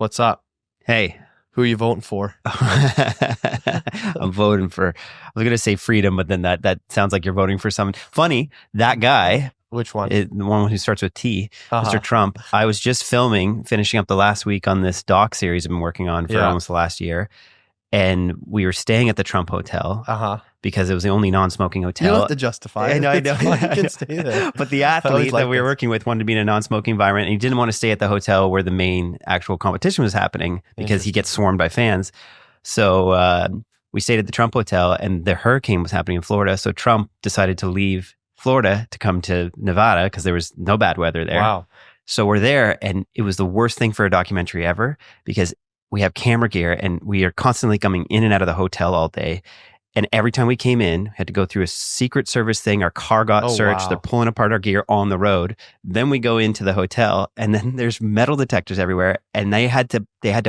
What's up? Hey. Who are you voting for? I'm voting for, I was going to say freedom, but then that sounds like you're voting for someone. Funny, that guy. Which one? The one who starts with T, Mr. Trump. I was just finishing up the last week on this doc series I've been working on for almost the last year. And we were staying at the Trump Hotel because it was the only non-smoking hotel. You don't have to justify it. I know. You can stay there. But the athlete that we were working with wanted to be in a non-smoking environment, and he didn't want to stay at the hotel where the main actual competition was happening because he gets swarmed by fans. So we stayed at the Trump Hotel, and the hurricane was happening in Florida. So Trump decided to leave Florida to come to Nevada because there was no bad weather there. Wow. So we're there, and it was the worst thing for a documentary ever because we have camera gear and we are constantly coming in and out of the hotel all day. And every time we came in, we had to go through a Secret Service thing. Our car got searched. Wow. They're pulling apart our gear on the road. Then we go into the hotel, and then there's metal detectors everywhere. And they had to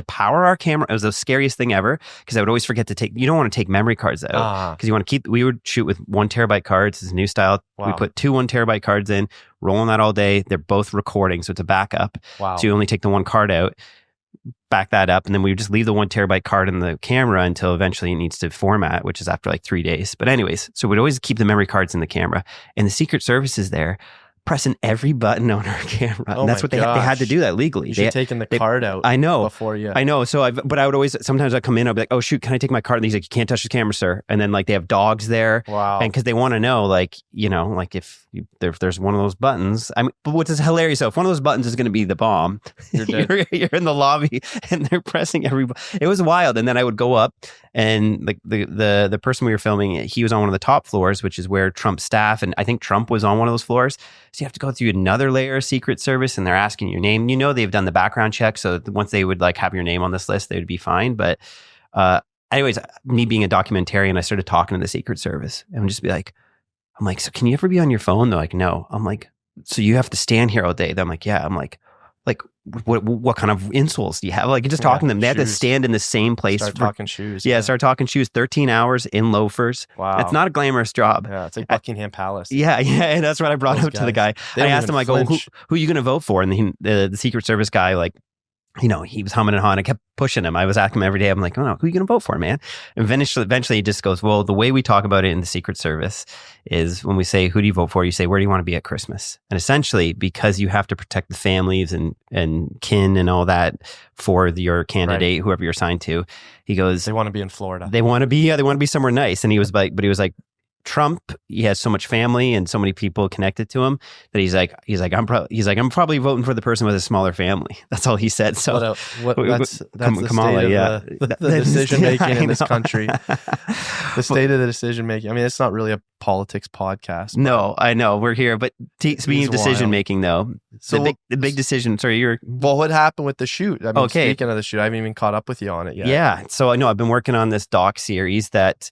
power our camera. It was the scariest thing ever because I would always forget to take. You don't want to take memory cards out because you want to keep. We would shoot with 1 terabyte cards. It's a new style. Wow. We put 2 1 terabyte cards in, rolling that all day. They're both recording, so it's a backup. Wow. So you only take the 1 card out, back that up, and then we would just leave the 1 terabyte card in the camera until eventually it needs to format, which is after like 3 days. But anyways, so we'd always keep the memory cards in the camera, and the Secret Service is there pressing every button on our camera. And that's what they had to do that legally. You should have taken the card out. I know. Before you. I know. So but I would always, sometimes I'd come in, I'd be like, oh shoot, can I take my card? And he's like, you can't touch the camera, sir. And then like they have dogs there. Wow. And because they want to know, like, you know, like if there's one of those buttons, I mean, but what's hilarious, so if one of those buttons is going to be the bomb, you're in the lobby and they're pressing every, it was wild. And then I would go up, and like the person we were filming, he was on one of the top floors, which is where Trump's staff, and I think Trump was on one of those floors. So you have to go through another layer of Secret Service, and they're asking your name. You know, they've done the background check, so once they would like have your name on this list, they would be fine. But anyways, me being a documentarian, I started talking to the Secret Service and just be like, I'm like, so can you ever be on your phone? They're like, no. I'm like, so you have to stand here all day? They're like, yeah. I'm like what kind of insoles do you have? Like, just talking to them. They had to stand in the same place. Start talking shoes. Yeah, start talking shoes. 13 hours in loafers. Wow. That's not a glamorous job. Yeah, it's like Buckingham Palace. Yeah, and that's what I brought up to the guy. I asked him, I go, who are you going to vote for? And the Secret Service guy, like, you know, he was humming and hawing. I kept pushing him. I was asking him every day. I'm like, oh no, who are you going to vote for, man? And eventually he just goes, well, the way we talk about it in the Secret Service is when we say, who do you vote for? You say, where do you want to be at Christmas? And essentially, because you have to protect the families and kin and all that for your candidate, whoever you're assigned to, he goes, they want to be in Florida. They want to be somewhere nice. And he was like, Trump, he has so much family and so many people connected to him that he's like, I'm probably voting for the person with a smaller family. That's all he said. So that's the state of the decision making in this country. The state of the decision making. I mean, it's not really a politics podcast. No, I know we're here, but speaking of decision making, though, so the big decision. Sorry, well, what happened with the shoot? I mean, speaking of the shoot, I haven't even caught up with you on it yet. Yeah, so I know I've been working on this doc series that,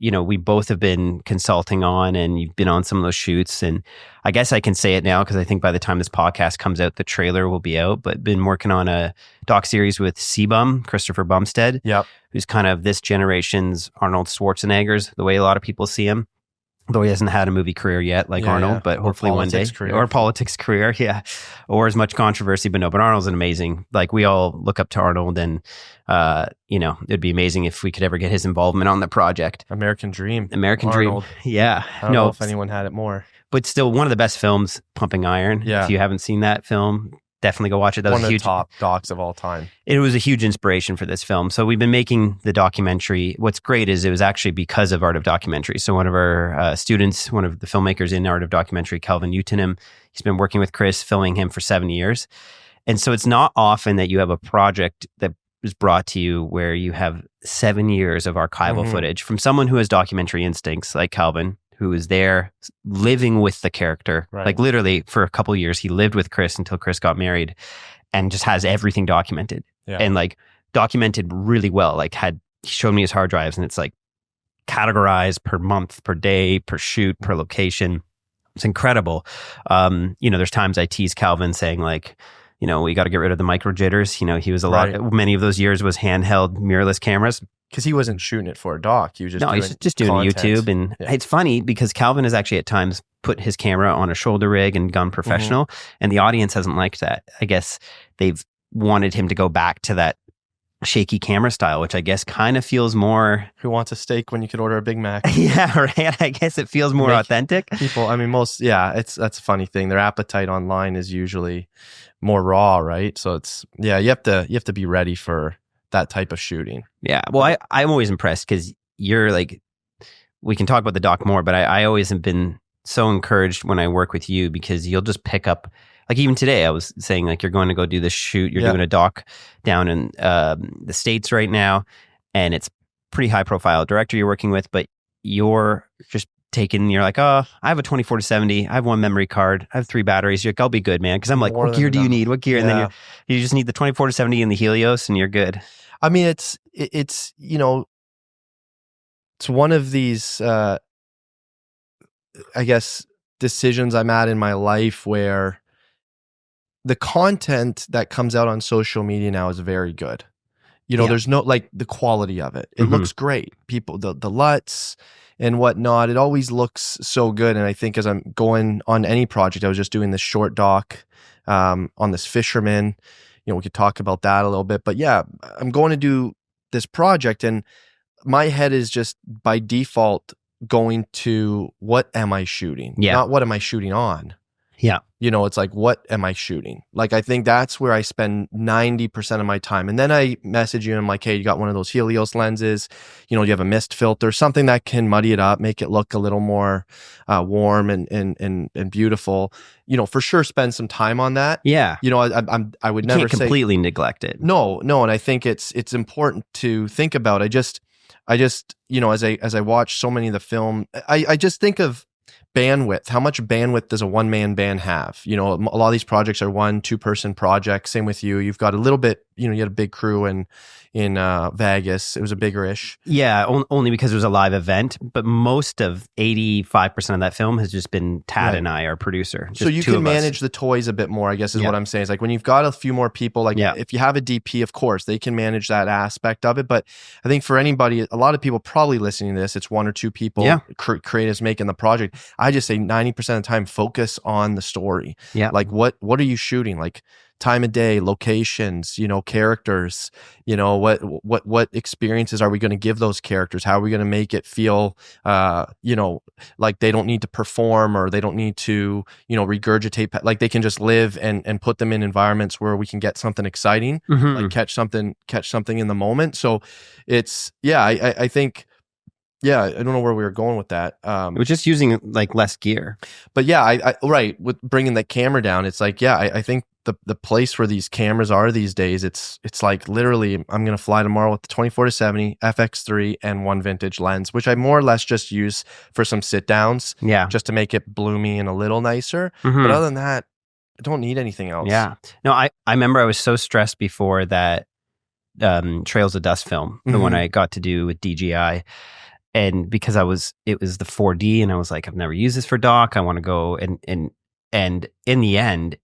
you know, we both have been consulting on, and you've been on some of those shoots. And I guess I can say it now because I think by the time this podcast comes out, the trailer will be out. But been working on a doc series with CBUM, Christopher Bumstead, who's kind of this generation's Arnold Schwarzenegger's, the way a lot of people see him. Though he hasn't had a movie career yet, like Arnold, but hopefully one day. Or politics career, or as much controversy, but no. But Arnold's an amazing. Like, we all look up to Arnold, and you know, it'd be amazing if we could ever get his involvement on the project. American Dream. Dream. Yeah. I don't know if anyone had it more. But still, one of the best films, Pumping Iron. Yeah. If you haven't seen that film, definitely go watch it. That was one of the top docs of all time. It was a huge inspiration for this film. So we've been making the documentary. What's great is it was actually because of Art of Documentary. So one of our students, one of the filmmakers in Art of Documentary, Calvin Utenham, he's been working with Chris, filming him for 7 years. And so it's not often that you have a project that is brought to you where you have 7 years of archival footage from someone who has documentary instincts like Calvin, who is there living with the character. Like, literally for a couple of years, he lived with Chris until Chris got married, and just has everything documented and like documented really well. Like, he showed me his hard drives, and it's like categorized per month, per day, per shoot, per location. It's incredible. You know, there's times I tease Calvin saying like, you know, we got to get rid of the micro jitters. You know, he was many of those years was handheld mirrorless cameras. Because he wasn't shooting it for a doc. He was just he's just doing YouTube. And it's funny because Calvin has actually at times put his camera on a shoulder rig and gone professional. And the audience hasn't liked that. I guess they've wanted him to go back to that shaky camera style, which I guess kind of feels more. Who wants a steak when you could order a Big Mac? Yeah, right. I guess it feels more authentic. People, I mean, that's a funny thing. Their appetite online is usually more raw, right? So you have to be ready for that type of shooting. Yeah. Well, I'm always impressed because you're like, we can talk about the doc more, but I always have been so encouraged when I work with you because you'll just pick up. Like even today, I was saying like you're going to go do this shoot. You're doing a doc down in the States right now, and it's pretty high profile director you're working with, but you're just you're like, oh, I have a 24-70. I have one memory card. I have 3 batteries. You're like, I'll be good, man. Because I'm like, what gear do you need? What gear? And then you just need the 24-70 and the Helios, and you're good. I mean, it's it's one of these, I guess, decisions I'm at in my life where the content that comes out on social media now is very good. There's no, like, the quality of it. It looks great. People, the LUTs and whatnot, it always looks so good. And I think as I'm going on any project, I was just doing this short doc on this fisherman. We could talk about that a little bit. But yeah, I'm going to do this project and my head is just by default going to what am I shooting? Yeah. Not what am I shooting on? Yeah. It's like, what am I shooting? Like, I think that's where I spend 90% of my time. And then I message you and I'm like, hey, you got one of those Helios lenses? Do you have a mist filter? Something that can muddy it up, make it look a little more warm and beautiful. For sure spend some time on that. Yeah. I would never can't completely neglect it. No. And I think it's important to think about. I just as I watch so many of the film, I just think of bandwidth. How much bandwidth does a one-man band have? A lot of these projects are 1-2 person projects. Same with you. You've got a little bit, you had a big crew in Vegas. It was a bigger-ish. Yeah, only because it was a live event. But most of 85% of that film has just been Tad and I, our producer. So you can manage the toys a bit more, I guess is what I'm saying. It's like when you've got a few more people, like if you have a DP, of course, they can manage that aspect of it. But I think for anybody, a lot of people probably listening to this, it's 1 or 2 people, creatives making the project. I just say 90% of the time, focus on the story. Yeah. Like what are you shooting? Like time of day, locations, characters, what experiences are we going to give those characters? How are we going to make it feel, like they don't need to perform or they don't need to, regurgitate, like they can just live and put them in environments where we can get something exciting, like catch something in the moment. So it's, I think, I don't know where we were going with that. It was just using like less gear. But I right, with bringing the camera down, it's like, I think the place where these cameras are these days, it's like literally I'm going to fly tomorrow with the 24-70 FX3 and 1 vintage lens, which I more or less just use for some sit downs. Yeah. Just to make it bloomy and a little nicer. But other than that, I don't need anything else. Yeah. No, I remember I was so stressed before that Trails of Dust film, the one I got to do with DJI. And because it was the 4D and I was like, I've never used this for doc. I want to go and in the end,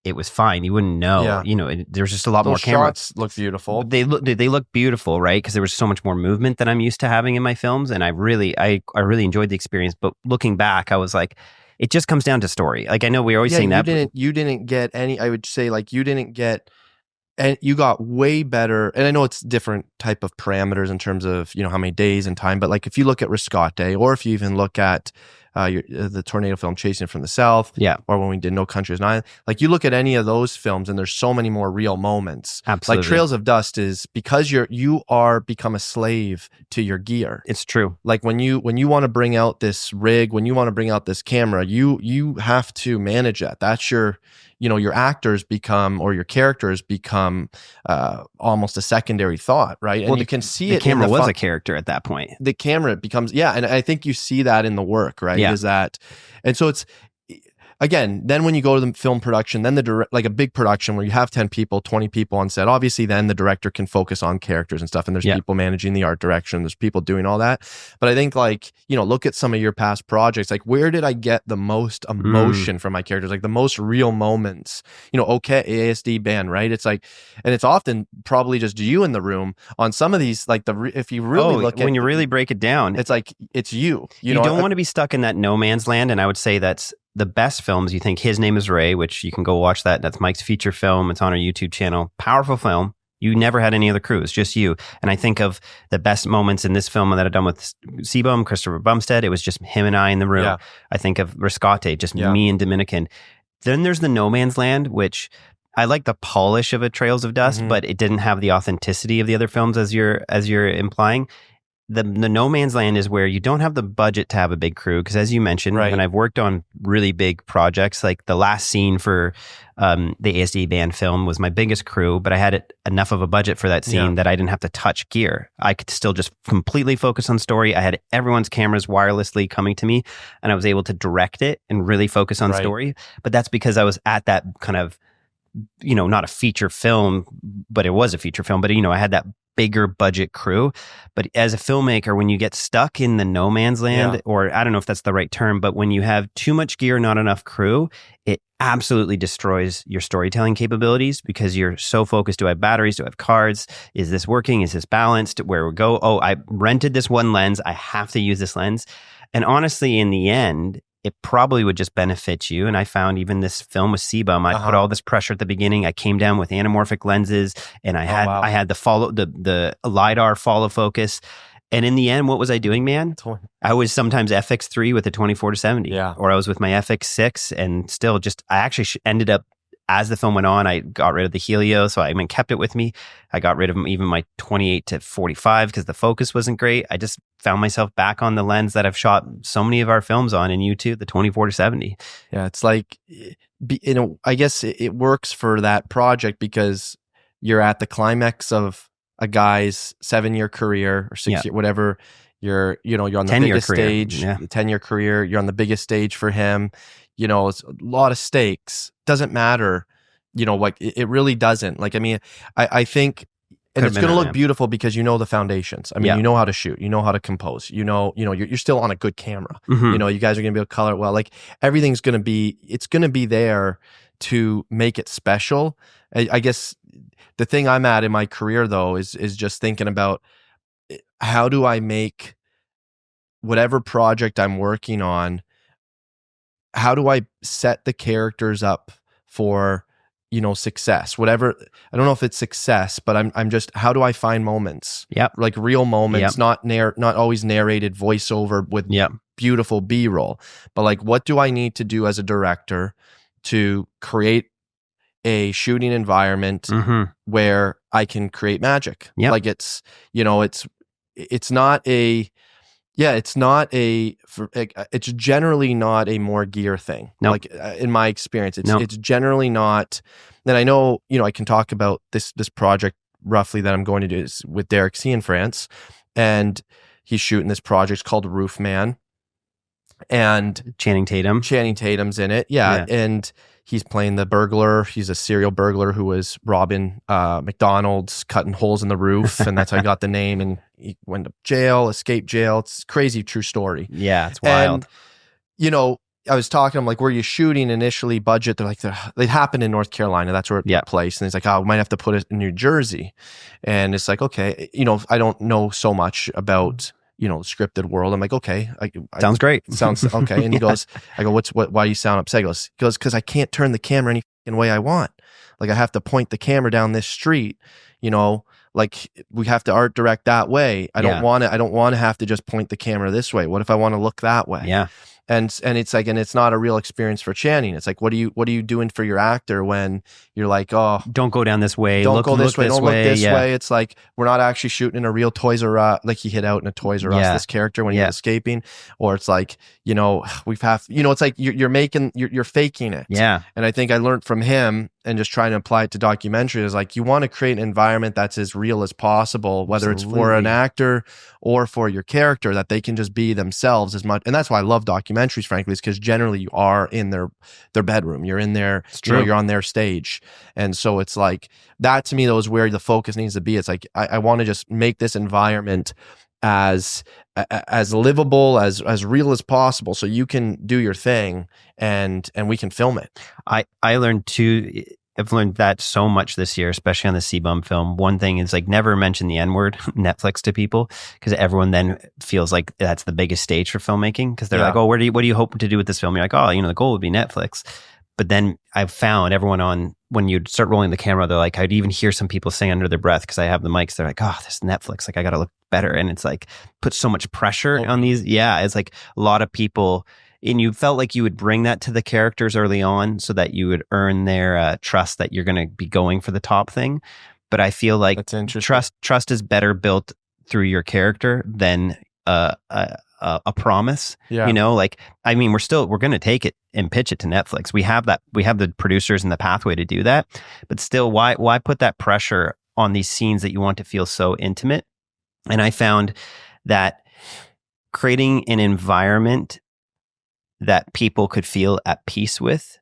it was fine. You wouldn't know, there's just a lot more camera. Shots look beautiful. They look beautiful, right? Because there was so much more movement than I'm used to having in my films. And I really enjoyed the experience. But looking back, I was like, it just comes down to story. Like I know we're always saying that. You didn't get any, I would say like you didn't get, and you got way better. And I know it's different type of parameters in terms of, how many days and time, but like if you look at Riscate or if you even look at the tornado film Chasing It from the South, or when we did No Country is an Island, like you look at any of those films and there's so many more real moments. Absolutely. Like Trails of Dust is because you are become a slave to your gear. It's true. Like when you want to bring out this rig, when you want to bring out this camera, you have to manage that. That's your actors become, or your characters become almost a secondary thought, right? And you can see the camera was a character at that point. The camera becomes, and I think you see that in the work, right? Yeah. Is that, and so it's, again, then when you go to the film production, then like a big production where you have 10 people, 20 people on set, obviously then the director can focus on characters and stuff. And there's people managing the art direction. There's people doing all that. But I think like, look at some of your past projects, like where did I get the most emotion from my characters? Like the most real moments, okay, ASD band, right? It's like, and it's often probably just you in the room on some of these, like if you really look at when you really break it down, it's like, it's you. You don't want to be stuck in that no man's land. And I would say that's the best films, you think His Name is Ray, which you can go watch that. That's Mike's feature film. It's on our YouTube channel. Powerful film. You never had any other crew. It's just you. And I think of the best moments in this film that I've done with CBUM, Christopher Bumstead. It was just him and I in the room. Yeah. I think of Riscate, just me and Dominican. Then there's the No Man's Land, which I like the polish of a Trails of Dust, but it didn't have the authenticity of the other films, as you're implying. The No Man's Land is where you don't have the budget to have a big crew, because as you mentioned, when I've worked on really big projects, like the last scene for the ASD band film was my biggest crew, but I had enough of a budget for that scene that I didn't have to touch gear. I could still just completely focus on story. I had everyone's cameras wirelessly coming to me, and I was able to direct it and really focus on story. But that's because I was at that kind of, not a feature film, but it was a feature film, but I had that bigger budget crew. But as a filmmaker, when you get stuck in the no man's land, or I don't know if that's the right term, but when you have too much gear, not enough crew, it absolutely destroys your storytelling capabilities, because you're so focused. Do I have batteries? Do I have cards? Is this working? Is this balanced? Where we go? Oh, I rented this one lens. I have to use this lens. And honestly, in the end, it probably would just benefit you. And I found even this film with CBUM, I put all this pressure at the beginning. I came down with anamorphic lenses, and I had the LiDAR follow focus. And in the end, what was I doing, man? I was sometimes FX3 with a 24-70, or I was with my FX6, and still I actually ended up, as the film went on, I got rid of the helio, so I kept it with me. I got rid of even my 28-45 because the focus wasn't great. I just found myself back on the lens that I've shot so many of our films on in YouTube, the 24-70. Yeah, it's like, I guess it works for that project because you're at the climax of a guy's 7-year career or 6-year, whatever. You're on the biggest stage, 10-year career. You're on the biggest stage for him. It's a lot of stakes. Doesn't matter, it really doesn't. Like, I mean, I think, and it's going to look beautiful because the foundations. I mean, you know how to shoot, you know how to compose, you're still on a good camera. You guys are going to be able to color it well. Like, everything's going to be there to make it special. I guess the thing I'm at in my career, though, is just thinking about, how do I make whatever project I'm working on, how do I set the characters up for, success? Whatever. I don't know if it's success, but I'm just, how do I find moments? Like real moments, not always narrated voiceover with beautiful B-roll, but like, what do I need to do as a director to create a shooting environment where I can create magic? Like, it's generally not a more gear thing. Like, in my experience, it's generally not. And I know, I can talk about this project roughly that I'm going to do is with Derek C in France, and he's shooting this project called Roof Man, and Channing Tatum's in it. And he's playing the burglar. He's a serial burglar who was robbing McDonald's, cutting holes in the roof, and that's how he got the name. And he went to jail, escaped jail. It's a crazy true story. Yeah, it's wild. And, I was talking, I'm like, where are you shooting initially? Budget? They're like, they happened in North Carolina. That's where it took place. And he's like, we might have to put it in New Jersey. And it's like, okay, I don't know so much about the scripted world. I'm like, okay, sounds great. Sounds okay. And he goes, I go, why do you sound upset? He goes, because I can't turn the camera any fucking way I want. Like, I have to point the camera down this street, like, we have to art direct that way. I don't want to have to just point the camera this way. What if I want to look that way? Yeah. And it's like, and it's not a real experience for Channing. It's like, what are you doing for your actor when you're like, oh, don't go down this way. Don't go this way. Don't look this way. It's like, we're not actually shooting in a real Toys R Us. Like, he hid out in a Toys R Us, this character, when he was escaping. Or it's like, it's like you're faking it. Yeah. And I think I learned from him, and just trying to apply it to documentary, is like, you want to create an environment that's as real as possible, whether it's for an actor or for your character, that they can just be themselves as much. And that's why I love documentaries, frankly, is because generally you are in their bedroom, you're in their, you're on their stage. And so it's like, that to me, though, is where the focus needs to be. It's like, I want to just make this environment as livable, as real as possible, so you can do your thing and we can film it. I learned too, I've learned that so much this year, especially on the CBUM film. One thing is like never mention the N-word, Netflix, to people, because everyone then feels like that's the biggest stage for filmmaking, because they're like, oh, what do you hope to do with this film? You're like, oh, the goal would be Netflix. But then I've found everyone when you start rolling the camera, they're like, I'd even hear some people say under their breath, because I have the mics, they're like, oh, this Netflix, like I got to look better. And it's like, puts so much pressure on these. Yeah, it's like a lot of people, and you felt like you would bring that to the characters early on so that you would earn their trust that you're going to be going for the top thing. But I feel like trust is better built through your character than a promise. Yeah. Like, I mean, we're going to take it and pitch it to Netflix. We have the producers and the pathway to do that. But still, why put that pressure on these scenes that you want to feel so intimate? And I found that creating an environment that people could feel at peace with,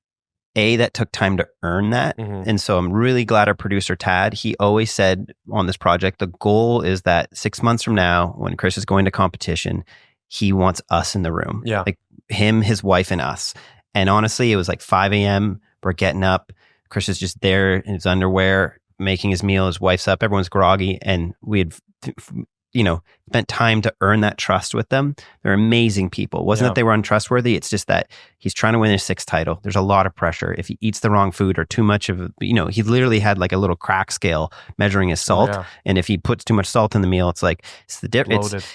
that took time to earn that. Mm-hmm. And so I'm really glad our producer, Tad, he always said on this project, the goal is that 6 months from now, when Chris is going to competition, he wants us in the room. Yeah. Like him, his wife, and us. And honestly, it was like 5 a.m. We're getting up. Chris is just there in his underwear, making his meal. His wife's up. Everyone's groggy. And we had spent time to earn that trust with them. They're amazing people. It wasn't that they were untrustworthy. It's just that he's trying to win his 6th title. There's a lot of pressure. If he eats the wrong food or too much of, he literally had like a little crack scale measuring his salt. Oh, yeah. And if he puts too much salt in the meal, it's like,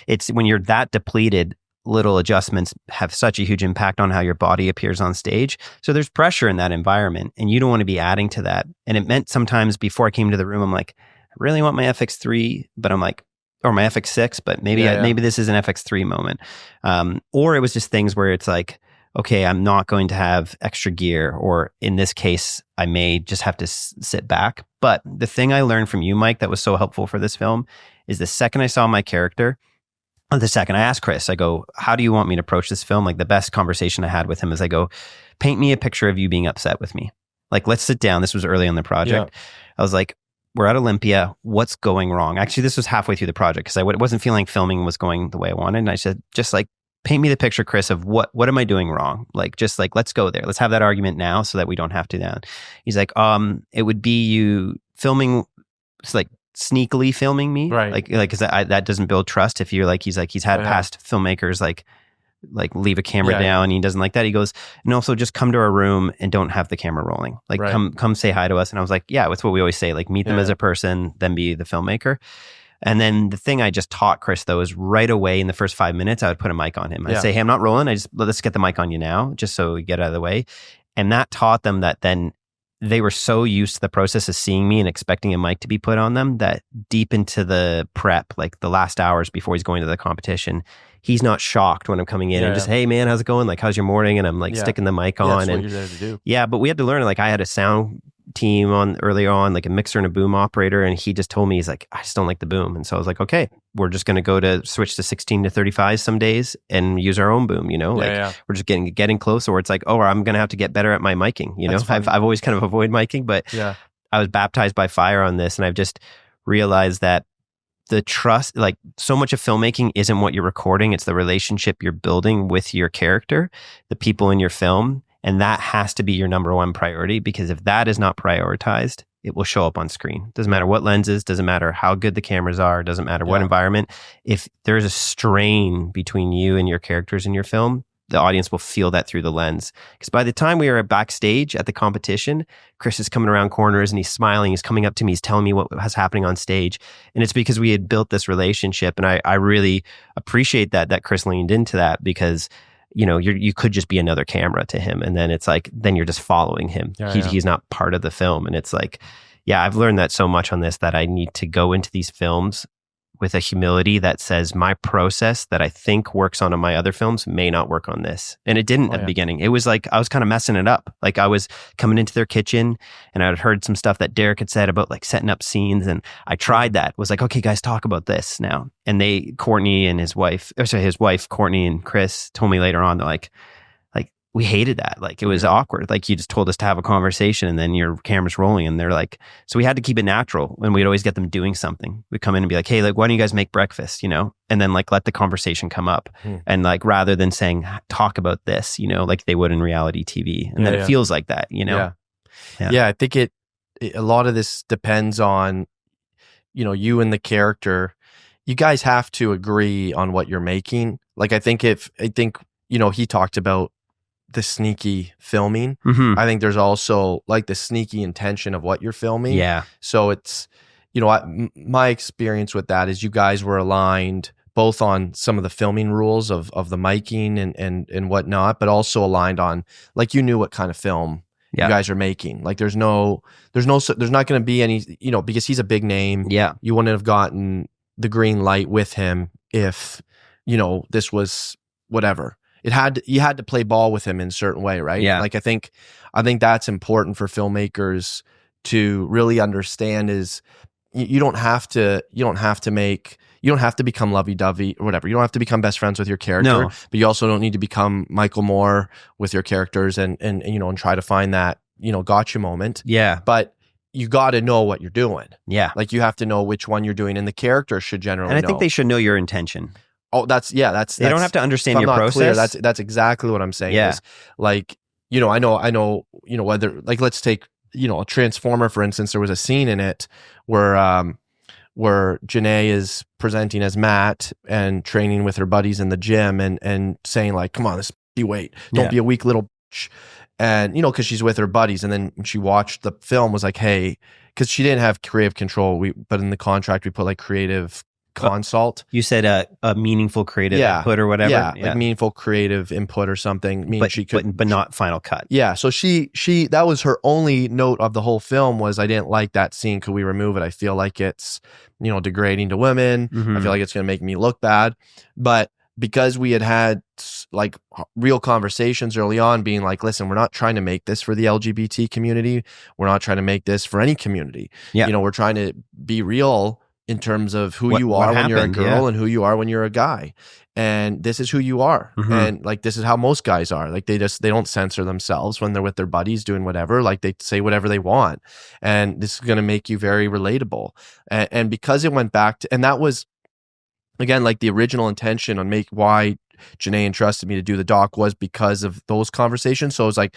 it's when you're that depleted, little adjustments have such a huge impact on how your body appears on stage. So there's pressure in that environment, and you don't want to be adding to that. And it meant sometimes before I came to the room, I'm like, I really want my FX3, but I'm like, or my FX6, but maybe this is an FX3 moment. Or it was just things where it's like, okay, I'm not going to have extra gear, or in this case, I may just have to sit back. But the thing I learned from you, Mike, that was so helpful for this film is the second I saw my character, I asked Chris, I go, how do you want me to approach this film? Like the best conversation I had with him is I go, paint me a picture of you being upset with me. Like, let's sit down. This was early in the project. Yeah. I was like, we're at Olympia. What's going wrong? Actually, this was halfway through the project because I wasn't feeling like filming was going the way I wanted. And I said, just like, paint me the picture, Chris, of what am I doing wrong? Like, just like, let's go there. Let's have that argument now so that we don't have to then. He's like, it would be you filming, it's like sneakily filming me. Right. Like, cause that doesn't build trust. If you're like, he's had past filmmakers like leave a camera down and he doesn't like that. He goes, and also just come to our room and don't have the camera rolling. Like come say hi to us. And I was like, yeah, that's what we always say. Like meet them as a person, then be the filmmaker. And then the thing I just taught Chris though is right away in the first 5 minutes, I would put a mic on him. I'd say, hey, I'm not rolling. Let's get the mic on you now, just so we get out of the way. And that taught them that then they were so used to the process of seeing me and expecting a mic to be put on them that deep into the prep, like the last hours before he's going to the competition, he's not shocked when I'm coming in and just, hey man, how's it going? Like, how's your morning? And I'm like sticking the mic on. That's what you're there to do. Yeah, but we had to learn, like I had a sound team on earlier on, like a mixer and a boom operator. And he just told me, he's like, I just don't like the boom. And so I was like, okay, we're just going to switch to 16 to 35 some days and use our own boom, we're just getting close, or it's like, oh, I'm going to have to get better at my miking. I've always kind of avoided miking, but I was baptized by fire on this. And I've just realized that the trust, like so much of filmmaking isn't what you're recording. It's the relationship you're building with your character, the people in your film. And that has to be your number one priority, because if that is not prioritized, it will show up on screen. Doesn't matter what lenses, doesn't matter how good the cameras are, doesn't matter what environment. If there's a strain between you and your characters in your film, the audience will feel that through the lens. Because by the time we were backstage at the competition, Chris is coming around corners and he's smiling. He's coming up to me. He's telling me what was happening on stage. And it's because we had built this relationship. And I really appreciate that Chris leaned into that, because you could just be another camera to him. And then it's like, then you're just following him. He's not part of the film. And it's like, I've learned that so much on this, that I need to go into these films with a humility that says my process that I think works on my other films may not work on this. And it didn't at the beginning. It was like, I was kind of messing it up. Like I was coming into their kitchen and I had heard some stuff that Derek had said about like setting up scenes. And I tried that. Was like, okay, guys, talk about this now. And Courtney and his wife, Courtney and Chris told me later on, they're like, we hated that. Like it was awkward. Like you just told us to have a conversation and then your camera's rolling, and they're like, so we had to keep it natural, and we'd always get them doing something. We'd come in and be like, hey, like, why don't you guys make breakfast, and then like let the conversation come up. And like, rather than saying, talk about this, like they would in reality TV. And then it feels like that, Yeah, I think a lot of this depends on, you and the character. You guys have to agree on what you're making. Like, I think he talked about the sneaky filming. I think there's also like the sneaky intention of what you're filming. Yeah. So it's, my experience with that is you guys were aligned both on some of the filming rules of the miking and whatnot, but also aligned on, like, you knew what kind of film you guys are making. Like, there's not going to be any, because he's a big name. Yeah. You wouldn't have gotten the green light with him if, this was whatever. You had to play ball with him in a certain way, right? Yeah. Like, I think that's important for filmmakers to really understand is you don't have to become lovey-dovey or whatever. You don't have to become best friends with your character, but you also don't need to become Michael Moore with your characters and try to find that, gotcha moment. Yeah. But you got to know what you're doing. Yeah. Like, you have to know which one you're doing, and the character should generally know. And I think they should know your intention. Oh, they don't have to understand your process. Clear, that's exactly what I'm saying. Yeah. Is, like, I know, whether, like, let's take, a Transformer, for instance. There was a scene in it where Janae is presenting as Matt and training with her buddies in the gym and saying, like, come on, this weight, don't be a weak little bitch. And, because she's with her buddies. And then when she watched the film, was like, hey, because she didn't have creative control. But in the contract, we put like creative consult. You said a meaningful creative input or whatever. Yeah, like meaningful creative input or something. But she could, but not final cut. Yeah, so she that was her only note of the whole film was, I didn't like that scene. Could we remove it? I feel like it's degrading to women. I feel like it's going to make me look bad. But because we had like real conversations early on, being like, listen, we're not trying to make this for the LGBT community. We're not trying to make this for any community. Yeah. We're trying to be real in terms of who you are when you're a girl and who you are when you're a guy. And this is who you are. And like, this is how most guys are. Like, they don't censor themselves when they're with their buddies doing whatever. Like, they say whatever they want. And this is going to make you very relatable. And because it went back to, and that was, again, like the original intention on why Janae entrusted me to do the doc was because of those conversations. So it was like,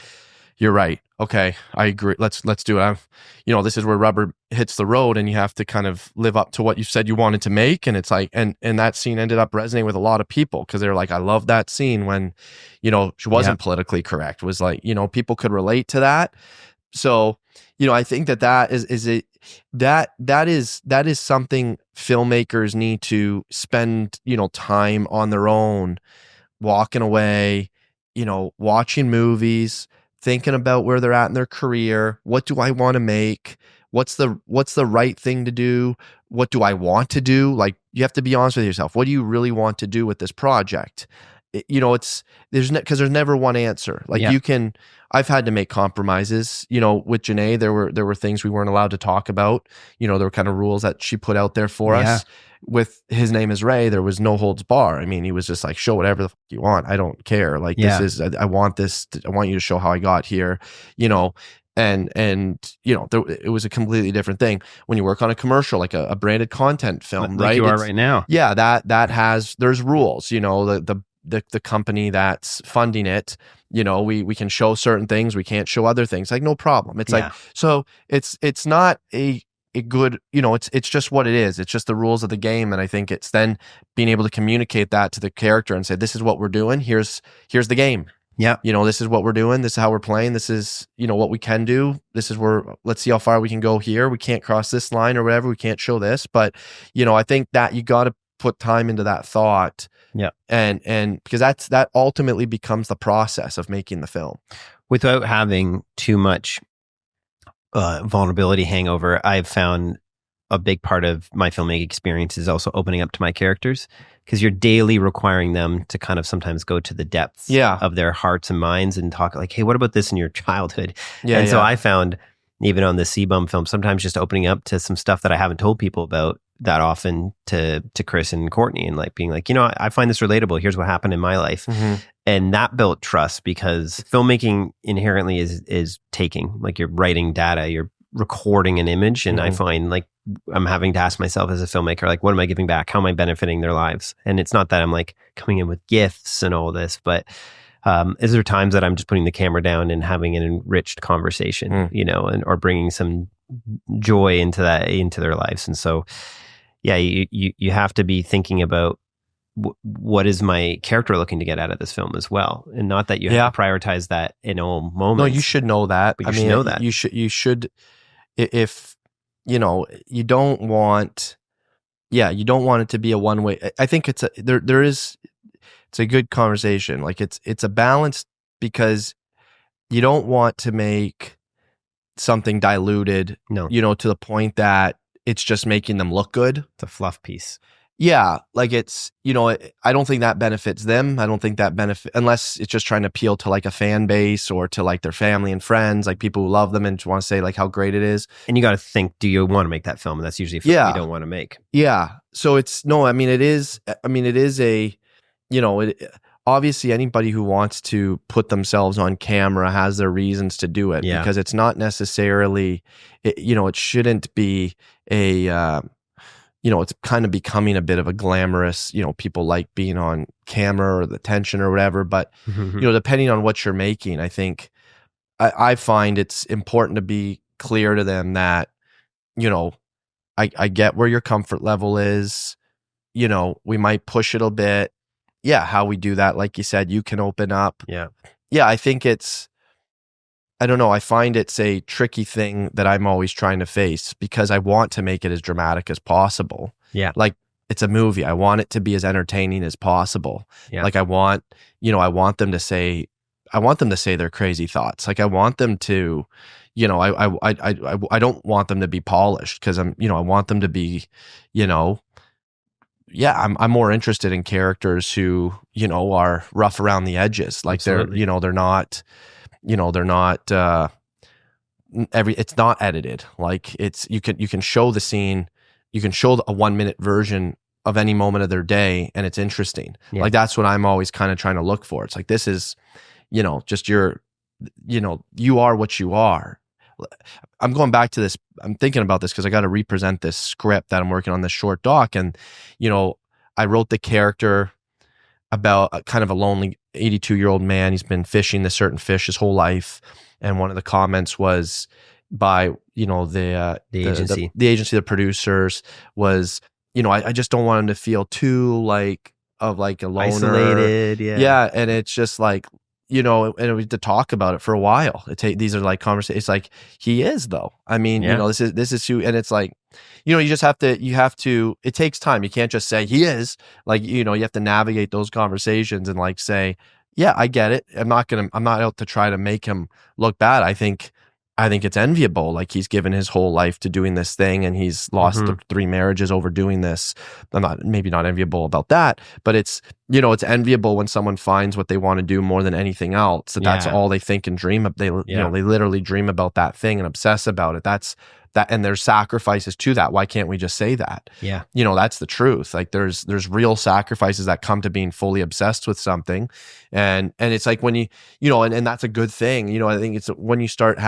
you're right. Okay, I agree. Let's do it. This is where rubber hits the road, and you have to kind of live up to what you said you wanted to make. And it's like, and that scene ended up resonating with a lot of people because they were like, I love that scene when, she wasn't politically correct. It was like, people could relate to that. So, I think that is something filmmakers need to spend, time on their own, walking away, watching movies, thinking about where they're at in their career. What do I want to make? What's the right thing to do? What do I want to do? Like, you have to be honest with yourself. What do you really want to do with this project? Because there's never one answer. Like, I've had to make compromises, with Janae. There were things we weren't allowed to talk about. There were kind of rules that she put out there for us. With His Name is Ray, there was no holds bar. I mean, he was just like, show whatever the fuck you want. I don't care. Like, I want this. I want you to show how I got here, and it was a completely different thing when you work on a commercial, like a branded content film, like right? You are right now. Yeah. There's rules, the company that's funding it, we can show certain things, we can't show other things, like, no problem. It's like, so it's not a good, it's just what it is. It's just the rules of the game. And I think it's then being able to communicate that to the character and say, this is what we're doing. Here's the game. Yeah. This is what we're doing. This is how we're playing. This is, what we can do. This is where, let's see how far we can go here. We can't cross this line or whatever. We can't show this. But, I think that you got to put time into that thought. Yeah. And because that ultimately becomes the process of making the film. Without having too much vulnerability hangover, I've found a big part of my filmmaking experience is also opening up to my characters, because you're daily requiring them to kind of sometimes go to the depths of their hearts and minds and talk like, hey, what about this in your childhood? So I found, even on the CBUM film, sometimes just opening up to some stuff that I haven't told people about that often to Chris and Courtney, and like being like, I find this relatable. Here's what happened in my life. And that built trust, because filmmaking inherently is taking, like, you're writing data, you're recording an image. And I find, like, I'm having to ask myself as a filmmaker, like, what am I giving back? How am I benefiting their lives? And it's not that I'm like coming in with gifts and all this, but is there times that I'm just putting the camera down and having an enriched conversation, or bringing some joy into their lives. And so, yeah, you have to be thinking about what is my character looking to get out of this film as well, and not that you have to prioritize that in all moments. No, you should know that. But should know that. You should. If you don't want. Yeah, you don't want it to be a one way. I think it's a good conversation. Like it's a balance, because you don't want to make something diluted, to the point that it's just making them look good. It's a fluff piece. Yeah, like it's, I don't think that benefits them. I don't think that unless it's just trying to appeal to like a fan base or to like their family and friends, like people who love them and just want to say like how great it is. And you got to think, do you want to make that film? And that's usually a film you don't want to make. Yeah. So it is a, obviously anybody who wants to put themselves on camera has their reasons to do it, because it's not necessarily, it shouldn't be a, it's kind of becoming a bit of a glamorous, people like being on camera or the attention or whatever. But, depending on what you're making, I think I find it's important to be clear to them that, I get where your comfort level is. We might push it a bit. Yeah. How we do that, like you said, you can open up. Yeah. Yeah. I think I don't know. I find it's a tricky thing that I'm always trying to face, because I want to make it as dramatic as possible. Yeah. Like it's a movie. I want it to be as entertaining as possible. Yeah. Like I want them to say their crazy thoughts. Like I want them to, I don't want them to be polished, because I want them to be, I'm more interested in characters who, are rough around the edges. Like Absolutely. they're not, it's not edited. Like it's, you can show the scene, you can show a 1 minute version of any moment of their day, and it's interesting. Yeah. Like that's what I'm always kind of trying to look for. It's like, this is, just you are what you are. I'm going back to this. I'm thinking about this because I got to represent this script that I'm working on, this short doc. And, I wrote the character about a kind of a lonely 82-year-old man. He's been fishing this certain fish his whole life. And one of the comments was by, the agency, the producers was, I just don't want him to feel too a loner. Isolated. Yeah. Yeah. And it's just like, and we had to talk about it for a while. These are like conversations. It's like, he is though. I mean, this is who, and it's like, you just have to, it takes time. You can't just say he is, like, you have to navigate those conversations and like say, yeah, I get it. I'm not out to try to make him look bad. I think it's enviable. Like he's given his whole life to doing this thing, and he's lost 3 marriages over doing this. I'm maybe not enviable about that, but it's, it's enviable when someone finds what they want to do more than anything else. That's all they think and dream of. They literally dream about that thing and obsess about it. That's that, and there's sacrifices to that. Why can't we just say that? Yeah. That's the truth. Like there's real sacrifices that come to being fully obsessed with something. And it's like when and that's a good thing. I think it's when you start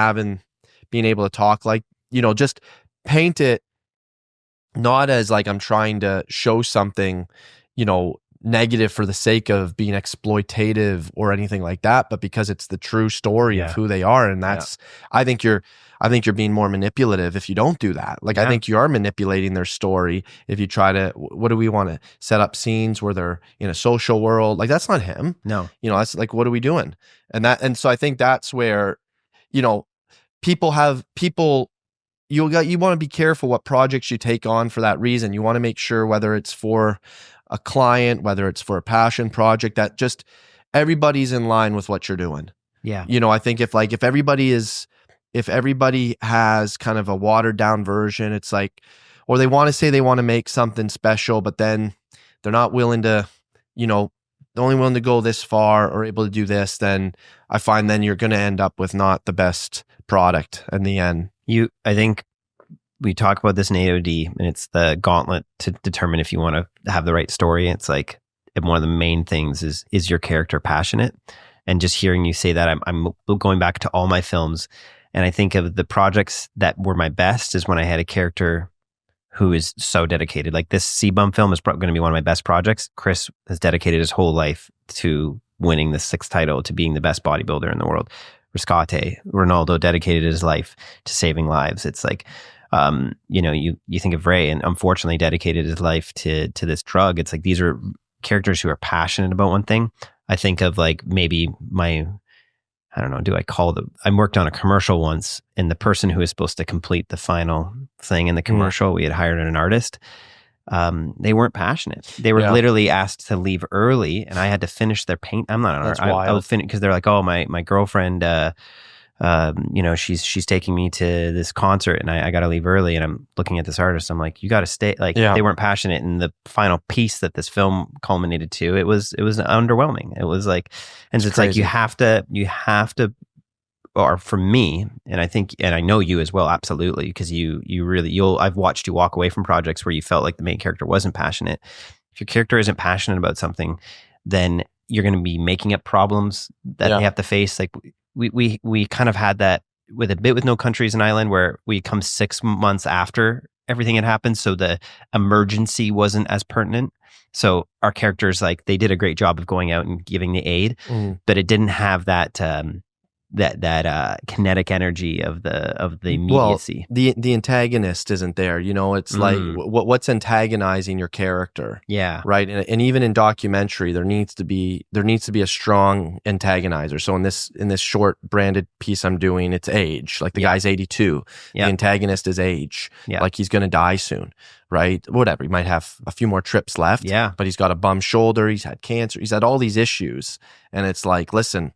being able to talk, like, just paint it not as like I'm trying to show something, negative for the sake of being exploitative or anything like that, but because it's the true story of who they are. And that's, I think you're being more manipulative if you don't do that. Like, I think you are manipulating their story if you try to, what do we want to set up scenes where they're in a social world? Like, that's not him. No. That's like, what are we doing? And so I think that's where, you want to be careful what projects you take on for that reason. You want to make sure, whether it's for a client, whether it's for a passion project, that just everybody's in line with what you're doing. Yeah. I think if everybody has kind of a watered down version, it's like, or they want to say they want to make something special, but then they're not willing to, they're only willing to go this far or able to do this, then I find then you're going to end up with not the best product in the end. I think we talk about this in AOD, and it's the gauntlet to determine if you want to have the right story. It's like, and one of the main things is your character passionate? And just hearing you say that, I'm going back to all my films, and I think of the projects that were my best is when I had a character who is so dedicated. Like this CBUM film is probably going to be one of my best projects. Chris has dedicated his whole life to winning the 6th title, to being the best bodybuilder in the world. Riscate. Ronaldo dedicated his life to saving lives. It's like, you think of Ray, and unfortunately dedicated his life to this drug. It's like, these are characters who are passionate about one thing. I think of like maybe I don't know, I worked on a commercial once, and the person who was supposed to complete the final thing in the commercial, we had hired an artist. They weren't passionate. They were literally asked to leave early, and I had to finish their paint. I'm not an artist. I was finished because they're like, oh, my girlfriend, she's taking me to this concert, and I got to leave early. And I'm looking at this artist. I'm like, you got to stay. Like, they weren't passionate. And the final piece that this film culminated to, it was underwhelming. It was like, and it's like, you have to, or for me, and I think, and I know you as well, absolutely, because I've watched you walk away from projects where you felt like the main character wasn't passionate. If your character isn't passionate about something, then you're going to be making up problems that they have to face. Like, we kind of had that with No Country is an Island, where we come 6 months after everything had happened, so the emergency wasn't as pertinent. So our characters, like, they did a great job of going out and giving the aid, but it didn't have that kinetic energy of the immediacy. Well, the antagonist isn't there. It's like what's antagonizing your character. Yeah. Right. And even in documentary, there needs to be a strong antagonizer. So in this short branded piece I'm doing, it's age. Like, the guy's 82. The antagonist is age. Yeah. Like, he's gonna die soon. Right. Whatever. He might have a few more trips left. Yeah. But he's got a bum shoulder. He's had cancer. He's had all these issues. And it's like, listen,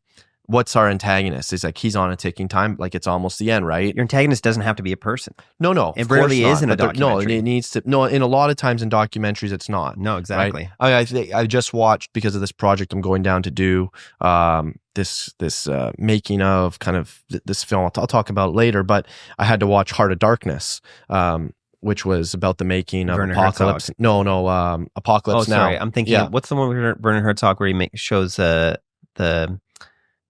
what's our antagonist? It's like, he's on a ticking time. Like, it's almost the end, right? Your antagonist doesn't have to be a person. No. It rarely is in a documentary. No, it needs to. No, in a lot of times in documentaries, it's not. No, exactly. Right? I just watched, because of this project I'm going down to do, this making of kind of this film. I'll talk about it later, but I had to watch Heart of Darkness, which was about the making of Werner Apocalypse. Herzog. No, Apocalypse Now. Sorry, I'm thinking. What's the one with Werner Herzog where he shows the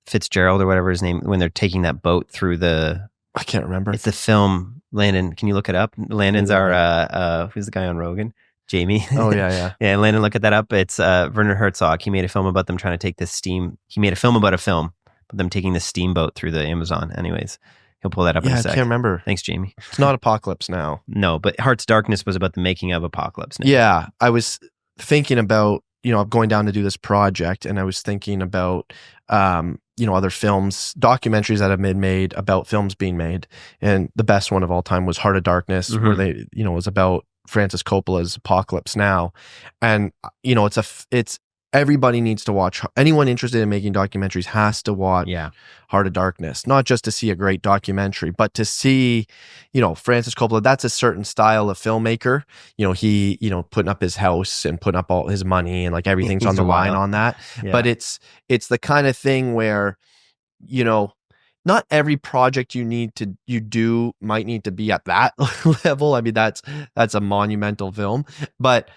Fitzgerald or whatever his name, when they're taking that boat through the... I can't remember. It's a film. Landon, can you look it up? Landon's our who's the guy on Rogan? Jamie. Oh yeah. Yeah, Landon, look at that up. It's Werner Herzog. He made a film about them trying to take this steam. He made a film about a film, but them taking the steamboat through the Amazon. Anyways, he'll pull that up in a sec. I can't remember. Thanks, Jamie. It's not Apocalypse Now. No, but Heart's Darkness was about the making of Apocalypse Now. Yeah, I was thinking about, I'm going down to do this project, and I was thinking about other films, documentaries that have been made about films being made. And the best one of all time was Heart of Darkness, where they, was about Francis Coppola's Apocalypse Now. And, it's everybody needs to watch. Anyone interested in making documentaries has to watch Heart of Darkness, not just to see a great documentary, but to see, Francis Coppola. That's a certain style of filmmaker. He, putting up his house and putting up all his money, and like everything's on the line on that. Yeah. But it's the kind of thing where, not every project you do might need to be at that level. I mean, that's a monumental film. But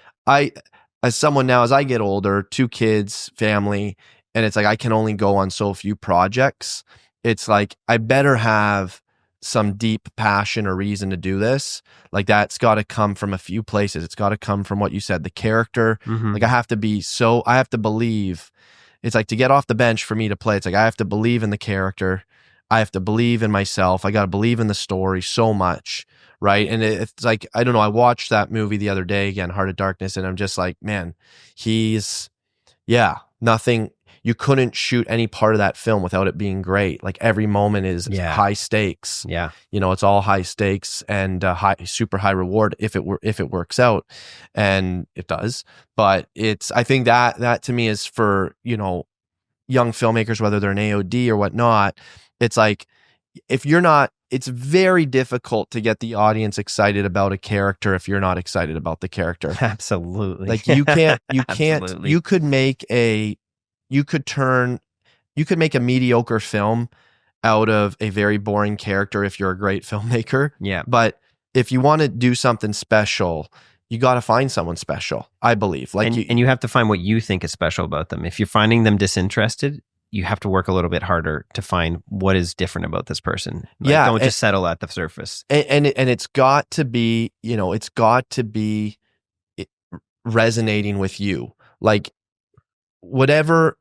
as someone now, as I get older, 2 kids, family, and it's like, I can only go on so few projects. It's like, I better have some deep passion or reason to do this. Like, that's got to come from a few places. It's got to come from what you said, the character. Like, I have to believe. It's like, to get off the bench for me to play, it's like, I have to believe in the character. I have to believe in myself. I got to believe in the story so much. Right. And it's like, I don't know. I watched that movie the other day again, Heart of Darkness, and I'm just like, man, nothing. You couldn't shoot any part of that film without it being great. Like, every moment is high stakes. Yeah. It's all high stakes and super high reward if it works out, and it does. But I think that to me is for, young filmmakers, whether they're an AOD or whatnot. It's like, if you're not, it's very difficult to get the audience excited about a character if you're not excited about the character. Absolutely. Like, you can't, you could make a mediocre film out of a very boring character if you're a great filmmaker. Yeah. But if you want to do something special, you got to find someone special, I believe. Like, and you have to find what you think is special about them. If you're finding them disinterested, you have to work a little bit harder to find what is different about this person. Like, don't just settle at the surface. And it's got to be, resonating with you. Like, whatever,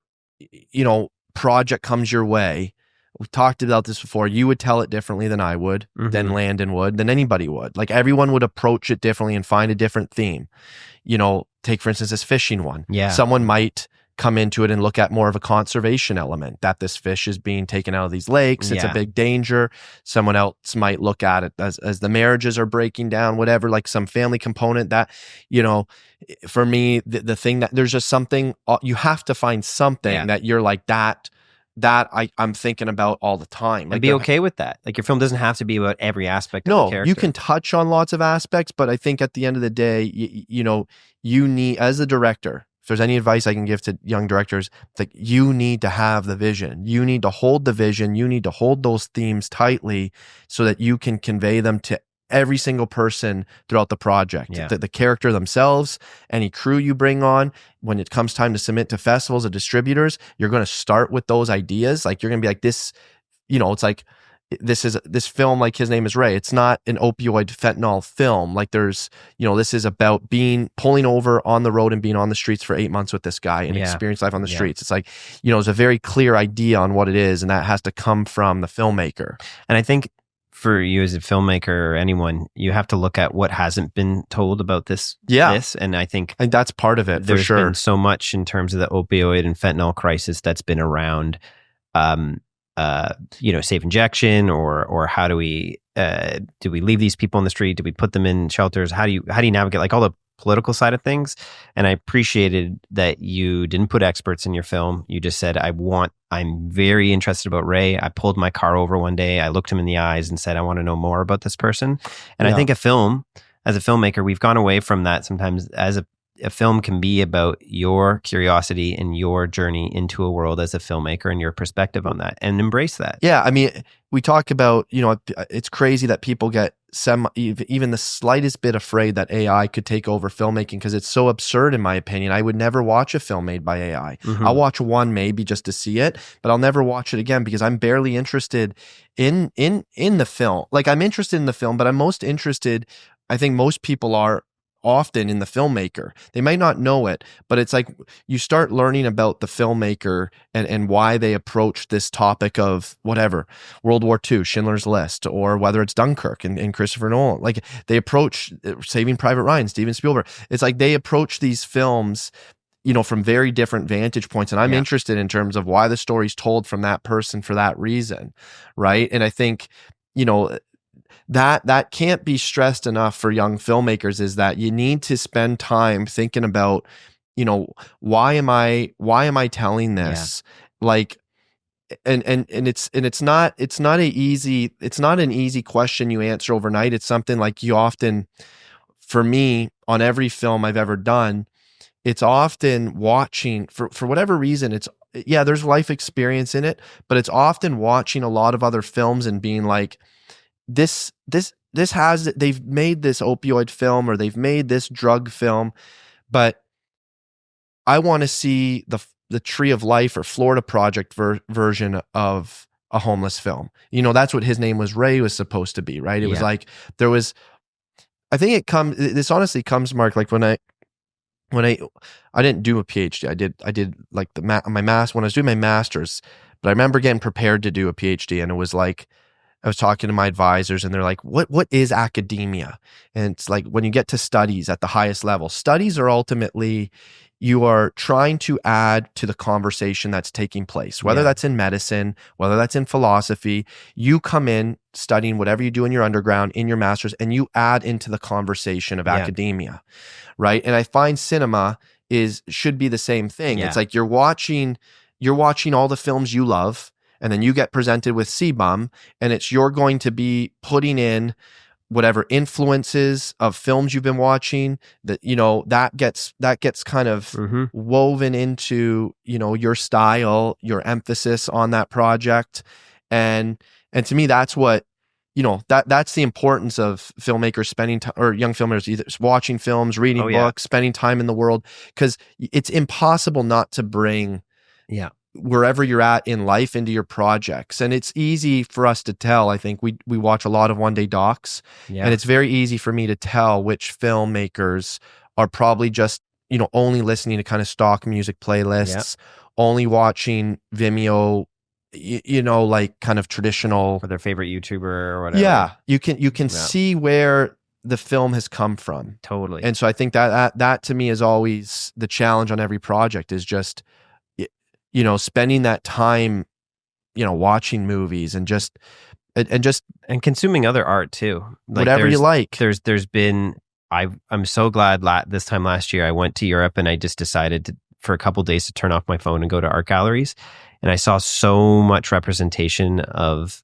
project comes your way, we've talked about this before. You would tell it differently than I would, than Landon would, than anybody would. Like everyone would approach it differently and find a different theme. You know, take for instance this fishing one. Yeah. Someone might come into it and look at more of a conservation element, that this fish is being taken out of these lakes. It's a big danger. Someone else might look at it as the marriages are breaking down, whatever, like some family component that, you know, for me, the thing that there's just something, you have to find something that you're like that I'm thinking about all the time. Like, and be okay with that. Like your film doesn't have to be about every aspect of the character. You can touch on lots of aspects, but I think at the end of the day, you know, you need, as a director, if there's any advice I can give to young directors, like you need to have the vision. You need to hold the vision. You need to hold those themes tightly so that you can convey them to every single person throughout the project. The character themselves, any crew you bring on. When it comes time to submit to festivals or distributors, you're going to start with those ideas. Like you're going to be like this, you know, it's like, this film, like His Name is Ray. It's not an opioid fentanyl film. Like there's, you know, this is about pulling over on the road and being on the streets for 8 months with this guy and experience life on the streets. It's like, you know, it's a very clear idea on what it is, and that has to come from the filmmaker. And I think for you as a filmmaker or anyone, you have to look at what hasn't been told about this. And I think that's part of it, for sure. There's been so much in terms of the opioid and fentanyl crisis that's been around, you know, safe injection, or how do we leave these people on the street? Do we put them in shelters? How do you navigate like all the political side of things? And I appreciated that you didn't put experts in your film. You just said, I'm very interested about Ray. I pulled my car over one day. I looked him in the eyes and said, I want to know more about this person. And I think as a filmmaker, we've gone away from that sometimes. As a film can be about your curiosity and your journey into a world as a filmmaker and your perspective on that, and embrace that. Yeah. I mean, we talk about, you know, it's crazy that people get even the slightest bit afraid that AI could take over filmmaking, because it's so absurd in my opinion. I would never watch a film made by AI. I'll watch one maybe just to see it, but I'll never watch it again because I'm barely interested in the film. Like I'm interested in the film, but I'm most interested, I think most people are often, in the filmmaker. They might not know it, but it's like you start learning about the filmmaker and why they approach this topic of whatever, World War II, Schindler's List, or whether it's Dunkirk and Christopher Nolan. Like they approach Saving Private Ryan, Steven Spielberg. It's like they approach these films, you know, from very different vantage points. And I'm interested in terms of why the story's told from that person for that reason, right? And I think, you know, that can't be stressed enough for young filmmakers, is that you need to spend time thinking about, you know, why am I telling this? Like, and it's not an easy question you answer overnight. It's something like you often, for me, on every film I've ever done, it's often watching for whatever reason. It's there's life experience in it, but it's often watching a lot of other films and being like, they've made this opioid film or they've made this drug film, but I want to see the Tree of Life or Florida Project version of a homeless film. You know, that's what His Name was Ray was supposed to be, right? It was like I think this honestly comes, Mark, like when I didn't do a PhD. I did like my when I was doing my master's, but I remember getting prepared to do a PhD, and it was like, I was talking to my advisors and they're like, what is academia? And it's like, when you get to studies at the highest level, studies are ultimately, you are trying to add to the conversation that's taking place, whether that's in medicine, whether that's in philosophy. You come in studying whatever you do in your underground, in your master's, and you add into the conversation of academia, right? And I find cinema should be the same thing. It's like you're watching all the films you love, and then you get presented with CBUM, and you're going to be putting in whatever influences of films you've been watching, that, you know, that gets kind of woven into, you know, your style, your emphasis on that project. And to me, that's what, you know, that's the importance of filmmakers spending time, or young filmmakers, either watching films, reading books, spending time in the world, because it's impossible not to bring wherever you're at in life into your projects. And it's easy for us to tell. I think we watch a lot of one day docs, and it's very easy for me to tell which filmmakers are probably just, you know, only listening to kind of stock music playlists, only watching Vimeo like kind of traditional, or their favorite YouTuber or whatever. Yeah, you can see where the film has come from. Totally. And so I think that to me is always the challenge on every project, is just spending that time watching movies and consuming other art too. Like whatever you like. There's been I'm so glad this time last year I went to Europe and I just decided for a couple of days to turn off my phone and go to art galleries, and I saw so much representation of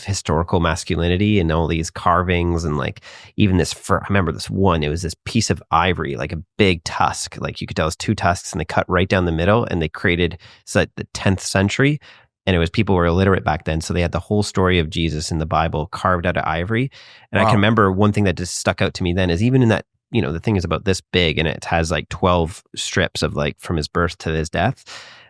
historical masculinity and all these carvings, and like even I remember this one, it was this piece of ivory, like a big tusk, like you could tell it's two tusks, and they cut right down the middle, and they created, it's like the 10th century, and it was, people were illiterate back then, so they had the whole story of Jesus in the Bible carved out of ivory. And I can remember one thing that just stuck out to me then is, even in that, the thing is about this big, and it has like 12 strips of like from his birth to his death.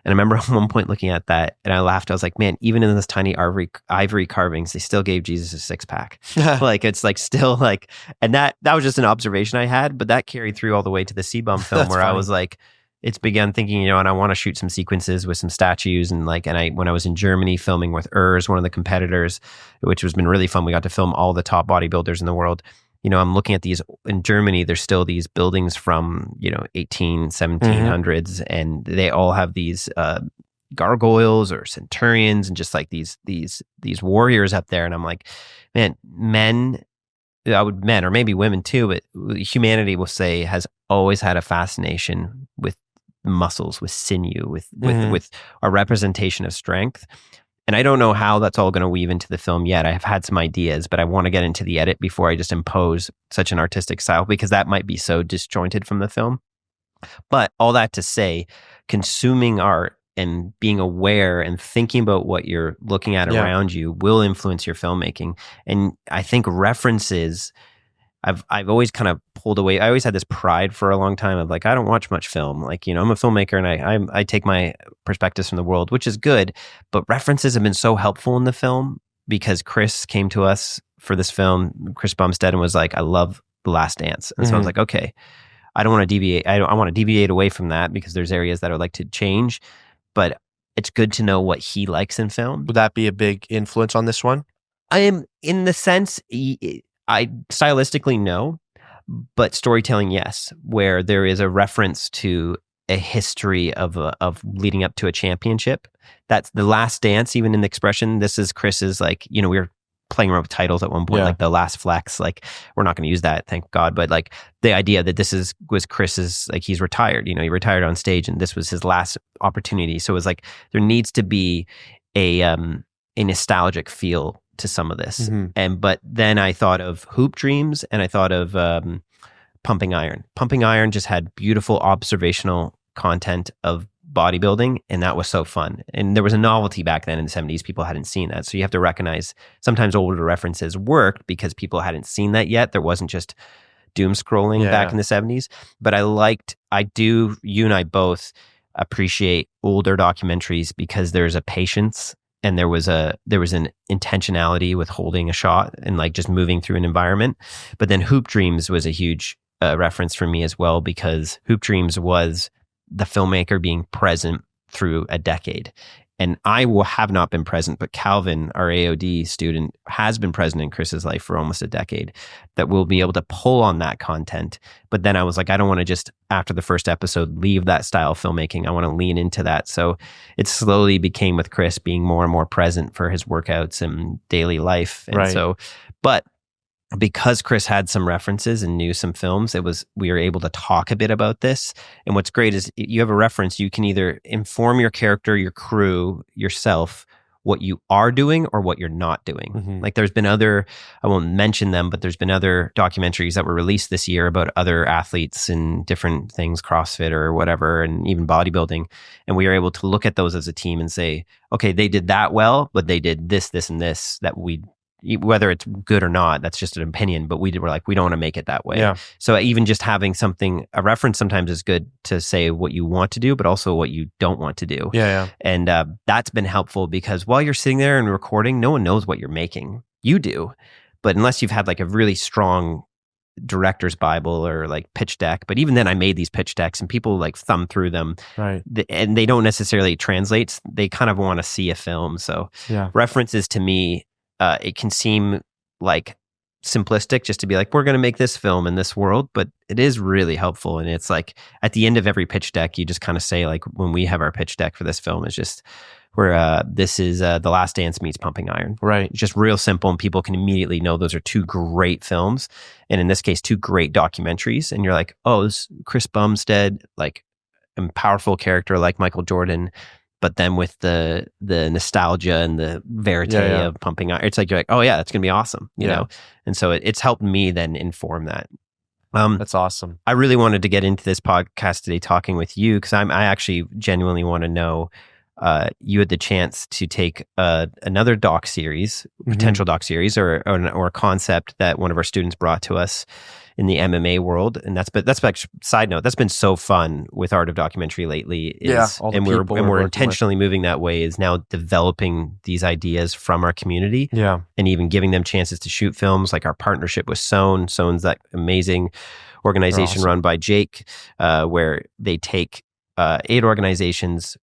And I remember at one point looking at that and I laughed. I was like, man, even in this tiny ivory carvings, they still gave Jesus a 6-pack. Like, it's like still like, and that was just an observation I had, but that carried through all the way to the CBUM film where funny. I was like, it's began thinking, and I want to shoot some sequences with some statues, and when I was in Germany filming with Urs, one of the competitors, which has been really fun, we got to film all the top bodybuilders in the world. I'm looking at these in Germany, there's still these buildings from, 1700s, and they all have these gargoyles or centurions and just like these warriors up there. And I'm like, man, men, or maybe women too, but humanity will say has always had a fascination with muscles, with sinew, with a representation of strength. And I don't know how that's all going to weave into the film yet. I have had some ideas, but I want to get into the edit before I just impose such an artistic style, because that might be so disjointed from the film. But all that to say, consuming art and being aware and thinking about what you're looking at around you will influence your filmmaking. And I think references, I've always kind of pulled away. I always had this pride for a long time of like, I don't watch much film. Like, I'm a filmmaker and I take my perspectives from the world, which is good. But references have been so helpful in the film, because Chris came to us for this film, Chris Bumstead, and was like, I love The Last Dance. And so I was like, okay, I don't want to deviate. I want to deviate away from that, because there's areas that I would like to change. But it's good to know what he likes in film. Would that be a big influence on this one? I am, in the sense, I stylistically no, but storytelling yes, where there is a reference to a history of leading up to a championship. That's The Last Dance, even in the expression. This is Chris's, like, we were playing around with titles at one point, like The Last Flex. Like, we're not going to use that, thank God. But like the idea that was Chris's, like, he's retired. He retired on stage, and this was his last opportunity. So it was like there needs to be a nostalgic feel to some of this. But then I thought of Hoop Dreams, and I thought of Pumping Iron. Pumping Iron just had beautiful observational content of bodybuilding, and that was so fun. And there was a novelty back then in the 70s. People hadn't seen that. So you have to recognize sometimes older references worked because people hadn't seen that yet. There wasn't just doom scrolling back in the 70s. But you and I both appreciate older documentaries because there's a patience, and there was an intentionality with holding a shot and like just moving through an environment. But then Hoop Dreams was a huge reference for me as well, because Hoop Dreams was the filmmaker being present through a decade. And I have not been present, but Calvin, our AOD student, has been present in Chris's life for almost a decade, that we'll be able to pull on that content. But then I was like, I don't want to just, after the first episode, leave that style of filmmaking. I want to lean into that. So it slowly became, with Chris, being more and more present for his workouts and daily life. And but because Chris had some references and knew some films, we were able to talk a bit about this. And what's great is you have a reference. You can either inform your character, your crew, yourself, what you are doing or what you're not doing. Like, there's been I won't mention them, but there's been other documentaries that were released this year about other athletes and different things, CrossFit or whatever, and even bodybuilding. And we are able to look at those as a team and say, okay, they did that well, but they did this, this, and this that whether it's good or not, that's just an opinion, but we're like, we don't want to make it that way. So even just having a reference sometimes is good to say what you want to do, but also what you don't want to do. And that's been helpful, because while you're sitting there and recording, no one knows what you're making. You do. But unless you've had like a really strong director's Bible or like pitch deck. But even then I made these pitch decks and people like thumb through them. Right. And they don't necessarily translate. They kind of want to see a film. So Yeah. references to me, it can seem like simplistic just to be like, we're going to make this film in this world, but it is really helpful. And it's like at the end of every pitch deck, you just kind of say like, when we have our pitch deck for this film, it's just where this is The Last Dance meets Pumping Iron. Right. Just real simple, and people can immediately know those are two great films, and in this case, two great documentaries. And you're like, oh, this Chris Bumstead, like a powerful character like Michael Jordan, but then with the nostalgia and the verite of Pumping Iron, it's like you're like, oh yeah, that's gonna be awesome, you know. And so it's helped me then inform that. That's awesome. I really wanted to get into this podcast today, talking with you, because I actually genuinely want to know. You had the chance to take another doc series, potential doc series, or a concept that one of our students brought to us in the MMA world, and that's actually, side note, that's been so fun with Art of Documentary lately. And we're intentionally moving that way. Is now developing these ideas from our community, and even giving them chances to shoot films. Like our partnership with Sown. Sown's that amazing organization run by Jake, where they take 8 organizations,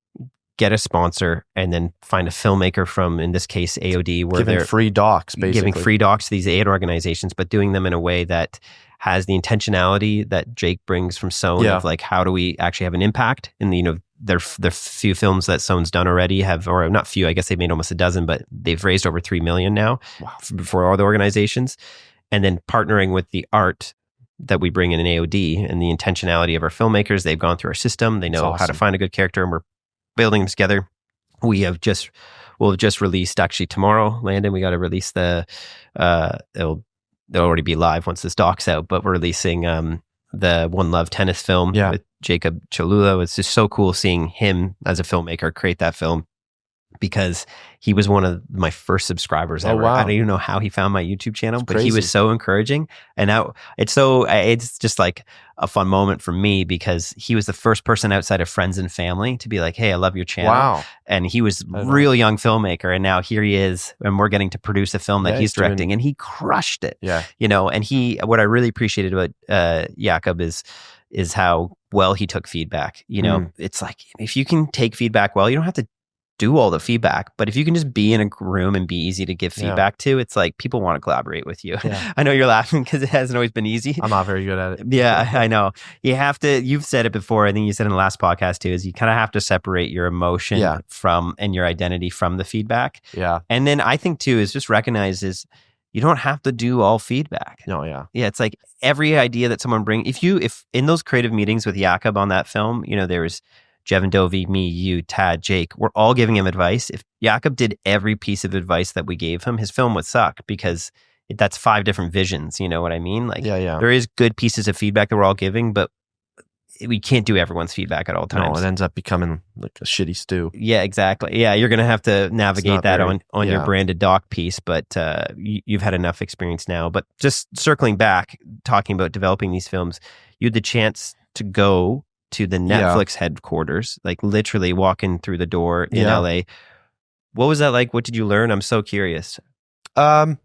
get a sponsor, and then find a filmmaker from, in this case, AOD, where they're free docs, basically. Giving free docs to these 8 organizations, but doing them in a way that has the intentionality that Jake brings from Sown of like, how do we actually have an impact? And, you know, their few films that Sown's done already have, or not few, I guess they've made almost a dozen, but they've raised over $3 million now for all the organizations. And then partnering with the art that we bring in an AOD and the intentionality of our filmmakers. They've gone through our system. They know how to find a good character, and we're building them together. We'll have just released, actually tomorrow, Landon, we got to release it'll already be live once this doc's out, but we're releasing the One Love tennis film with Jacob Cholula. It's just so cool seeing him as a filmmaker create that film, because he was one of my first subscribers ever. Wow. I don't even know how he found my YouTube channel, but he was so encouraging. And now it's just like a fun moment for me, because he was the first person outside of friends and family to be like, hey, I love your channel. Wow. And he was a real young filmmaker. And now here he is, and we're getting to produce a film that he's directing, and he crushed it. Yeah. You know, and what I really appreciated about Jakob is how well he took feedback. You know, it's like, if you can take feedback well, you don't have to do all the feedback, but if you can just be in a room and be easy to give feedback to, it's like people want to collaborate with you. I know you're laughing because it hasn't always been easy. I'm not very good at it. Yeah, I know. You have to, you've said it before, I think you said in the last podcast too, is you kind of have to separate your emotion from, and your identity from the feedback. Yeah. And then I think too, is just recognize is you don't have to do all feedback. No, yeah. Yeah, it's like every idea that someone brings, if in those creative meetings with Jakob on that film, you know, there was Jevin Dovey, me, you, Tad, Jake, we're all giving him advice. If Jakob did every piece of advice that we gave him, his film would suck, because that's 5 different visions. You know what I mean? Like, there is good pieces of feedback that we're all giving, but we can't do everyone's feedback at all times. No, it ends up becoming like a shitty stew. Yeah, exactly. Yeah, you're going to have to navigate that on your branded doc piece, but you've had enough experience now. But just circling back, talking about developing these films, you had the chance to go to the Netflix headquarters, like literally walking through the door in LA. What was that like? What did you learn? I'm so curious. It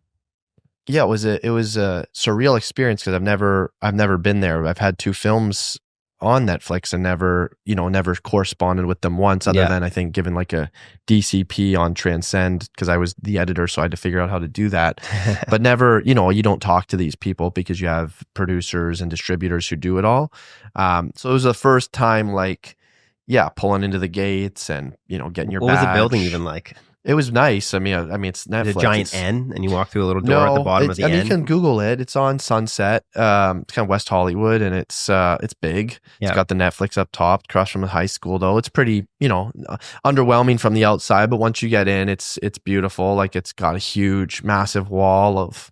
was a surreal experience, because I've never been there. I've had 2 films on Netflix and never corresponded with them once, other than I think given like a DCP on Transcend, because I was the editor, so I had to figure out how to do that. But never, you don't talk to these people because you have producers and distributors who do it all. So it was the first time, like, pulling into the gates and getting your badge. What was the building even like? It was nice. I mean, it's Netflix. The giant N, and you walk through a little door at the bottom of the N. You can Google it. It's on Sunset. It's kind of West Hollywood, and it's big. It's got the Netflix up top, across from the high school. Though it's pretty, underwhelming from the outside, but once you get in, it's beautiful. Like, it's got a huge, massive wall of,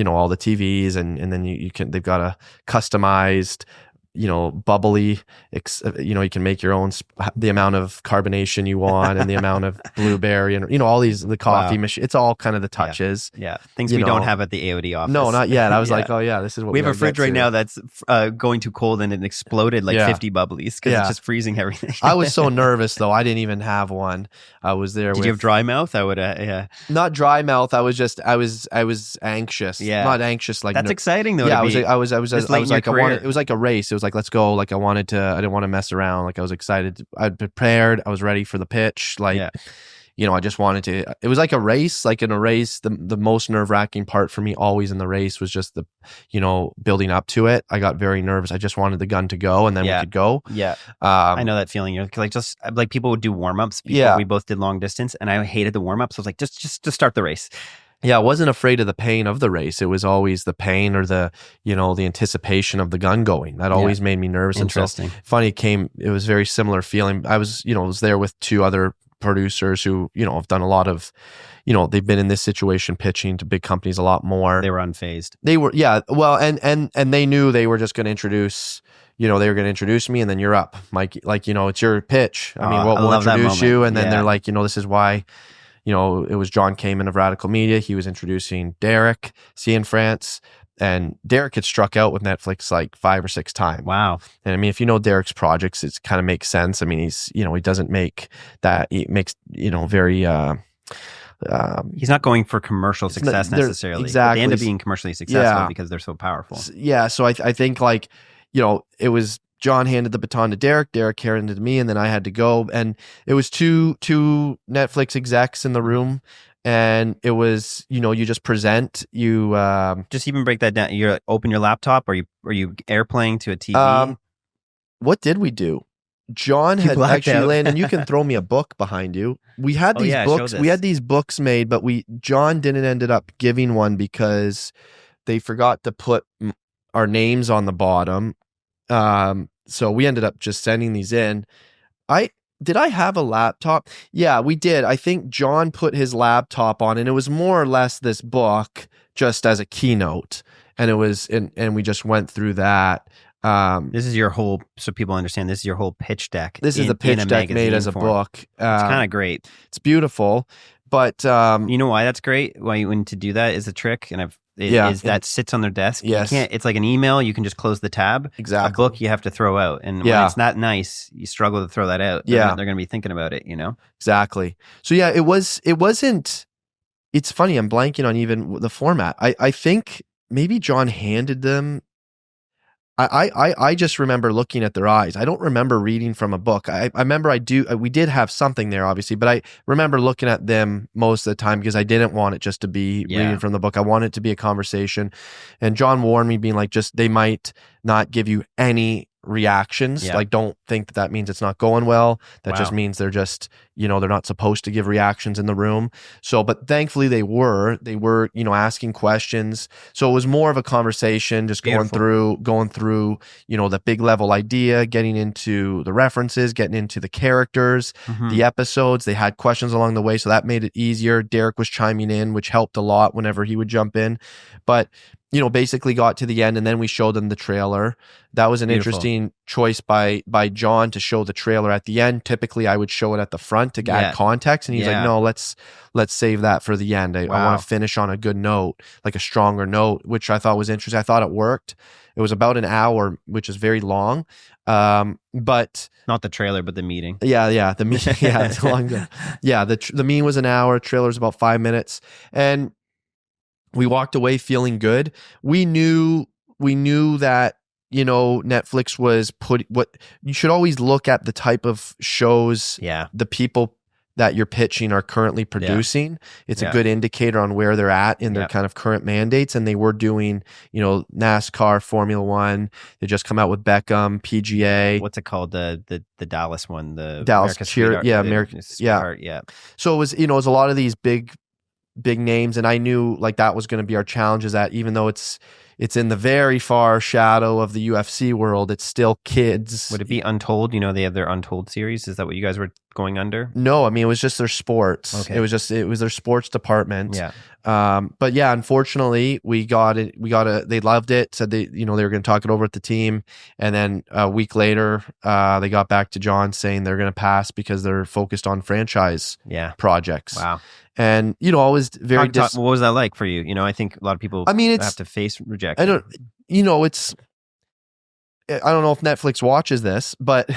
all the TVs, and then they've got a customized bubbly, you can make your own, the amount of carbonation you want and the amount of blueberry and, all these, the coffee machine. It's all kind of the touches. Yeah. Things we don't have at the AOD office. No, not yet. I was like, oh yeah, this is what we have a fridge right now that's going too cold and it exploded like 50 bubblies because it's just freezing everything. I was so nervous though. I didn't even have one. I was there. Did you have dry mouth? I would, not dry mouth. I was anxious. Yeah. Not anxious. Like that's exciting though. Yeah. I was like, it was like a race. It was like, let's go. Like I didn't want to mess around. Like I was excited. I'd prepared. I was ready for the pitch. Like, I just wanted to, it was like a race, like in a race, the most nerve wracking part for me always in the race was just the, building up to it. I got very nervous. I just wanted the gun to go and then we could go. Yeah. I know that feeling. You're like people would do warm-ups. We both did long distance and I hated the warm-ups. I was like, just to start the race. Yeah, I wasn't afraid of the pain of the race. It was always the pain or the, the anticipation of the gun going. That always made me nervous. Interesting. It was very similar feeling. I was there with two other producers who, have done a lot of, they've been in this situation pitching to big companies a lot more. They were unfazed. They were, yeah. Well, and they knew they were just going to introduce, they were going to introduce me and then you're up, Mike. Like, it's your pitch. I mean, we'll introduce you. And then they're like, this is why, it was John Kamen of Radical Media. He was introducing Derek, in France. And Derek had struck out with Netflix like 5 or 6 times. Wow. And I mean, if you know Derek's projects, it kind of makes sense. I mean, he's, he doesn't make that, he makes, very, he's not going for commercial success necessarily. Exactly. They end up being commercially successful because they're so powerful. Yeah. So I think like, it was John handed the baton to Derek handed it to me, and then I had to go. And it was two Netflix execs in the room. And it was, you just present, just even break that down. You open your laptop, or you airplaying to a TV? What did we do? John had actually landed, and you can throw me a book behind you. We had these books. We had these books made, but John didn't ended up giving one because they forgot to put our names on the bottom. So we ended up just sending these in. Did I have a laptop? Yeah, we did. I think John put his laptop on, and it was more or less this book just as a keynote. And it was, and we just went through that. This is your whole, so people understand, this is your whole pitch deck. This is the pitch deck made as a book. It's kind of great. It's beautiful. But you know why that's great? Why you want to do that is the trick, and that sits on their desk. Yes. You can't. It's like an email. You can just close the tab. Exactly. A book you have to throw out, and when it's not nice, you struggle to throw that out. They're going to be thinking about it. Exactly. So yeah, it wasn't. It's funny. I'm blanking on even the format. I think maybe John handed them. I just remember looking at their eyes. I don't remember reading from a book. I remember we did have something there, obviously, but I remember looking at them most of the time because I didn't want it just to be reading from the book. I wanted it to be a conversation. And John warned me, being like, they might not give you any reactions. Like, don't think that means it's not going well. That just means they're just, they're not supposed to give reactions in the room. So, but thankfully they were, asking questions. So it was more of a conversation, just going through, the big level idea, getting into the references, getting into the characters, the episodes. They had questions along the way. So that made it easier. Derek was chiming in, which helped a lot whenever he would jump in. But basically got to the end, and then we showed them the trailer. That was an interesting choice by John to show the trailer at the end. Typically, I would show it at the front to add context, and he's like, "No, let's save that for the end. I want to finish on a good note, like a stronger note," which I thought was interesting. I thought it worked. It was about an hour, which is very long, but not the trailer, but the meeting. Yeah, the meeting. Yeah, it's long. The meeting was an hour. Trailer was about 5 minutes, and we walked away feeling good. We knew that, Netflix was you should always look at the type of shows the people that you're pitching are currently producing. It's a good indicator on where they're at in their kind of current mandates. And they were doing, NASCAR, Formula One. They just come out with Beckham, PGA. What's it called? The Dallas one, the Dallas Cheer. American. Yeah. So it was, it was a lot of these big names, and I knew like that was going to be our challenge, is that even though it's it's in the very far shadow of the UFC world. It's still kids. Would it be Untold? You know, they have their Untold series. Is that what you guys were going under? No, I mean, it was just their sports. Okay. It was their sports department. Yeah. But yeah, unfortunately, they loved it. Said they were going to talk it over with the team. And then a week later, they got back to John saying they're going to pass because they're focused on franchise projects. Wow. And, I was very, what was that like for you? You know, I think a lot of people have to face rejection. I don't know if Netflix watches this, but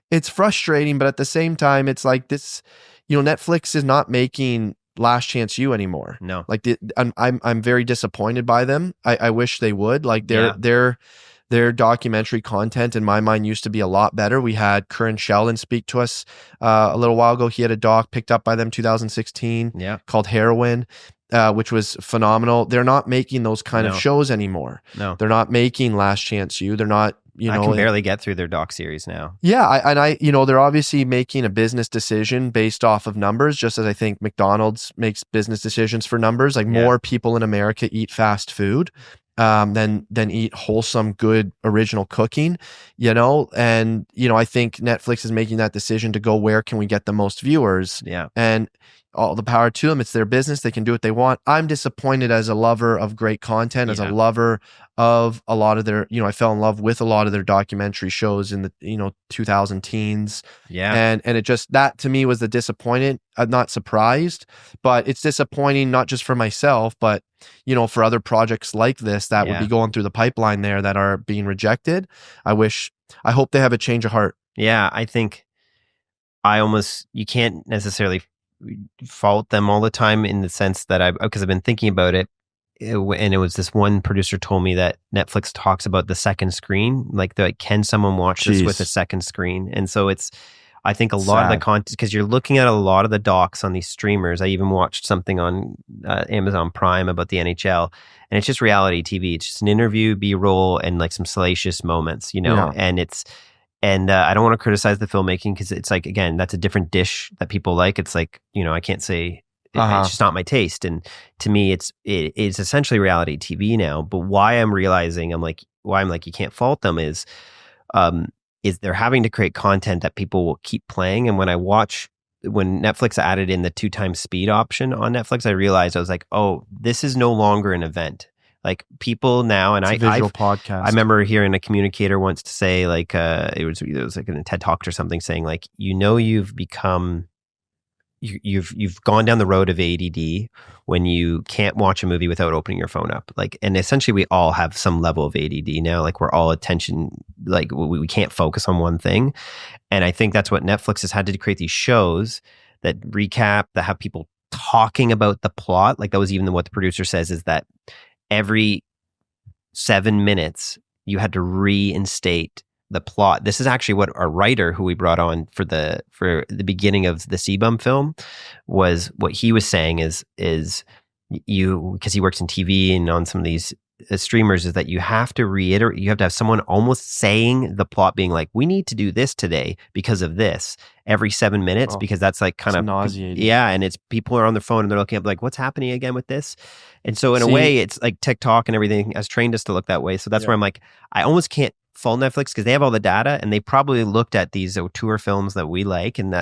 it's frustrating. But at the same time, it's like this, Netflix is not making Last Chance U anymore. No, like I'm very disappointed by them. I wish they would. Like their documentary content in my mind used to be a lot better. We had Curran Sheldon speak to us a little while ago. He had a doc picked up by them 2016 called Heroin, which was phenomenal. They're not making those kind of shows anymore. No, they're not making Last Chance U. They're not, I can barely get through their doc series now. Yeah. They're obviously making a business decision based off of numbers, just as I think McDonald's makes business decisions for numbers. Like more people in America eat fast food than eat wholesome, good, original cooking, and I think Netflix is making that decision to go, where can we get the most viewers? Yeah. And all the power to them. It's their business. They can do what they want. I'm disappointed as a lover of great content, as a lover of a lot of their, I fell in love with a lot of their documentary shows in the, 2000 teens. Yeah. And it just, that to me was the disappointed. I'm not surprised, but it's disappointing, not just for myself, but, for other projects like this that would be going through the pipeline there that are being rejected. I hope they have a change of heart. Yeah. I think you can't necessarily fault them all the time, in the sense that because I've been thinking about it, and it was this one producer told me that Netflix talks about the second screen, like can someone watch this with a second screen? And so I think a lot of the content, because you're looking at a lot of the docs on these streamers. I even watched something on Amazon Prime about the NHL, and it's just reality TV. It's just an interview, B-roll, and like some salacious moments, and I don't want to criticize the filmmaking, because it's like, again, that's a different dish that people like. It's like, I can't say it's just not my taste. And to me, it's essentially reality TV now. But why I'm like, you can't fault them is they're having to create content that people will keep playing. And when Netflix added in the 2x speed option on Netflix, I realized, I was like, oh, this is no longer an event. Like, people now, and podcast. I remember hearing a communicator once to say, like, it was like in a TED Talk or something, saying like, you've become, you've gone down the road of ADD when you can't watch a movie without opening your phone up. Like, and essentially we all have some level of ADD now. Like, we're all attention, like we can't focus on one thing. And I think that's what Netflix has had to create, these shows that recap, that have people talking about the plot. Like, that was even what the producer says, is that every 7 minutes you had to reinstate the plot. This is actually what our writer, who we brought on for the beginning of the CBUM film, was what he was saying is because he works in TV and on some of these streamers, is that you have to reiterate, you have to have someone almost saying the plot, being like, we need to do this today because of this, every 7 minutes, because that's like kind of nauseating. Yeah. And it's, people are on their phone and they're looking up like, what's happening again with this? And so in a way, it's like TikTok and everything has trained us to look that way. So that's where I'm like, I almost can't fault Netflix, because they have all the data, and they probably looked at these auteur films that we like, and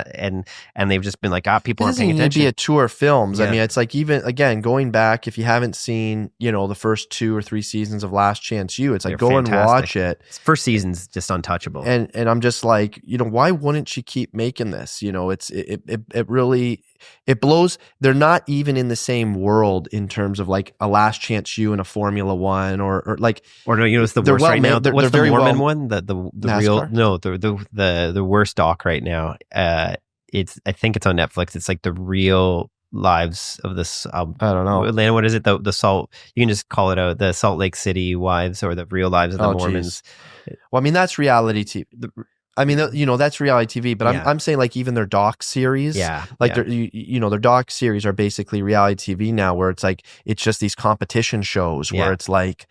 they've just been like, people aren't paying attention. It doesn't need to be auteur films. I mean, it's like, even again, going back, if you haven't seen, the first 2 or 3 seasons of Last Chance U, it's like, go and watch it. First season's just untouchable. And I'm just like, why wouldn't she keep making this? It really, it blows. They're not even in the same world in terms of like a Last Chance U and a Formula One or like, or no, it's the worst right now. What's the Mormon one? The NASCAR? real, no, the worst doc right now. I think it's on Netflix. It's like the real lives of this. I don't know, Atlanta. What is it? The Salt. You can just call it out. The Salt Lake City wives, or the real lives of the Mormons. Geez. Well, I mean, that's reality TV. I mean, that's reality TV, but I'm saying, like, even their doc series, their doc series are basically reality TV now, where it's like, it's just these competition shows where it's like,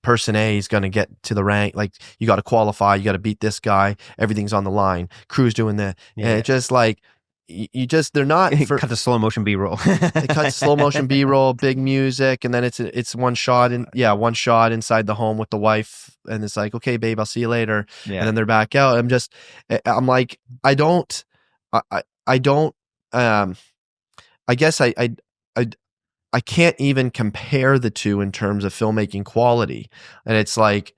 person A is going to get to the rank, like, you got to qualify, you got to beat this guy, everything's on the line, crew's doing that. And it's just like, you just, they're not cut the slow motion B-roll. They cut slow motion B-roll, big music, and then it's one shot inside the home with the wife, and it's like, okay, babe, I'll see you later, and then they're back out. I'm like, I don't, I guess I can't even compare the two in terms of filmmaking quality, and it's like.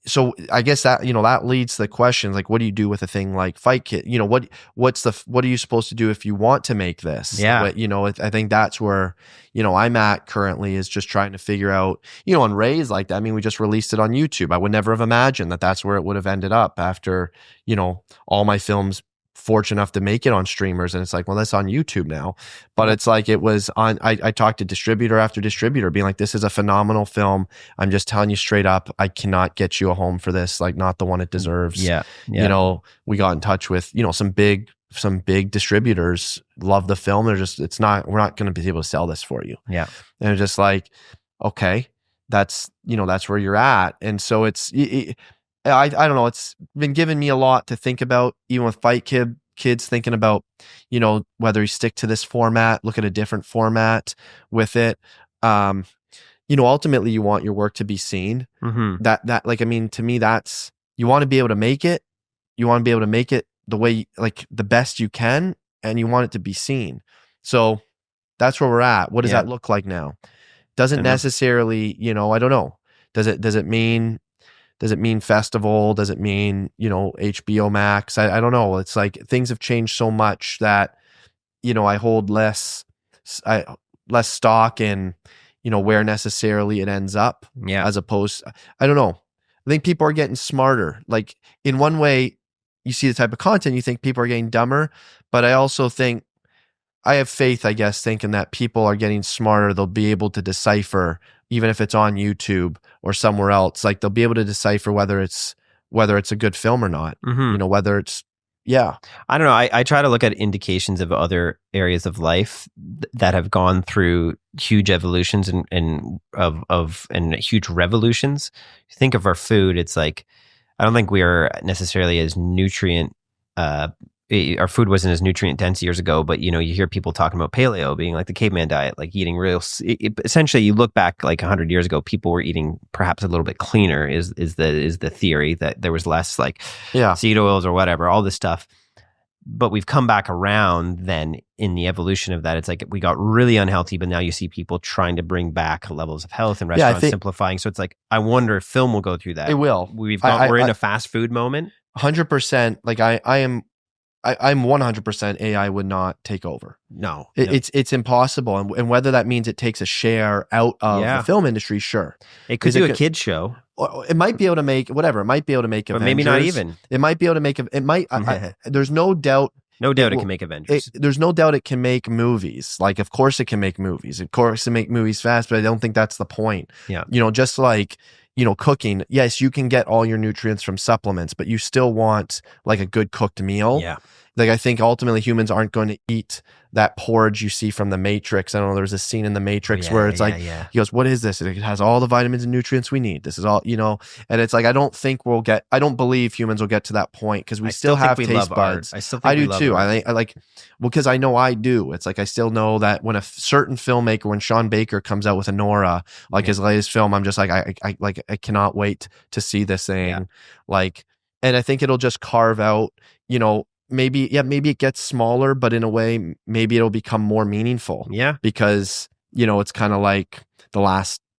So I guess that, that leads to the question, like, what do you do with a thing like Fight Kid? What are you supposed to do if you want to make this? Yeah. I think that's where, I'm at currently, is just trying to figure out, on Ray's like that. I mean, we just released it on YouTube. I would never have imagined that that's where it would have ended up after, all my films fortunate enough to make it on streamers, and it's like, well, that's on YouTube now. But it's like, it was on, I talked to distributor after distributor being like, this is a phenomenal film, I'm just telling you straight up, I cannot get you a home for this, like, not the one it deserves. We got in touch with some big distributors, love the film, they're just, we're not going to be able to sell this for you. And it's just like, okay, that's where you're at. And so I don't know. It's been giving me a lot to think about, even with Fight Kids, thinking about, whether you stick to this format, look at a different format with it. Ultimately you want your work to be seen. To me, that's, you want to be able to make it. You want to be able to make it the way, like, the best you can, and you want it to be seen. So that's where we're at. What does that look like now? Doesn't necessarily, I don't know. Does it mean festival? Does it mean, HBO Max? I don't know. It's like, things have changed so much that, I hold less stock in, where necessarily it ends up. As opposed, I don't know. I think people are getting smarter. Like, in one way, you see the type of content, you think people are getting dumber, but I also think, I have faith, I guess, thinking that people are getting smarter. They'll be able to decipher, even if it's on YouTube or somewhere else, like, they'll be able to decipher whether it's a good film or not. Whether it's, I don't know. I try to look at indications of other areas of life that have gone through huge evolutions and huge revolutions. Think of our food. It's like, I don't think we are necessarily as nutrient, our food wasn't as nutrient dense years ago, but you hear people talking about paleo being like the caveman diet, like eating essentially, you look back like 100 years ago, people were eating perhaps a little bit cleaner is the theory, that there was less like seed oils or whatever, all this stuff. But we've come back around then in the evolution of that. It's like, we got really unhealthy, but now you see people trying to bring back levels of health and restaurants simplifying. So it's like, I wonder if film will go through that. It will. We're in a fast food moment. 100%. Like, I'm 100% AI would not take over. No. It's impossible. And whether that means it takes a share out of the film industry, sure. It could do a kid's show. It might be able to make whatever. It might be able to make Avengers. But maybe not even. It might be able to make, there's no doubt. No doubt it can make Avengers. There's no doubt it can make movies. Like, of course it can make movies. Of course it can make movies fast, but I don't think that's the point. Just like, cooking, yes, you can get all your nutrients from supplements, but you still want like a good cooked meal. Like, I think ultimately humans aren't going to eat that porridge you see from The Matrix. I don't know, there's a scene in The Matrix where it's he goes, what is this? It has all the vitamins and nutrients we need. This is all, and it's like, I don't believe humans will get to that point, because we still have taste buds. I do too. I like, because I know I do. It's like, I still know that when a certain filmmaker, when Sean Baker comes out with Anora, like his latest film, I'm just like, I cannot wait to see this thing. Like, and I think it'll just carve out, maybe it gets smaller, but in a way, maybe it'll become more meaningful. Because, it's kind of like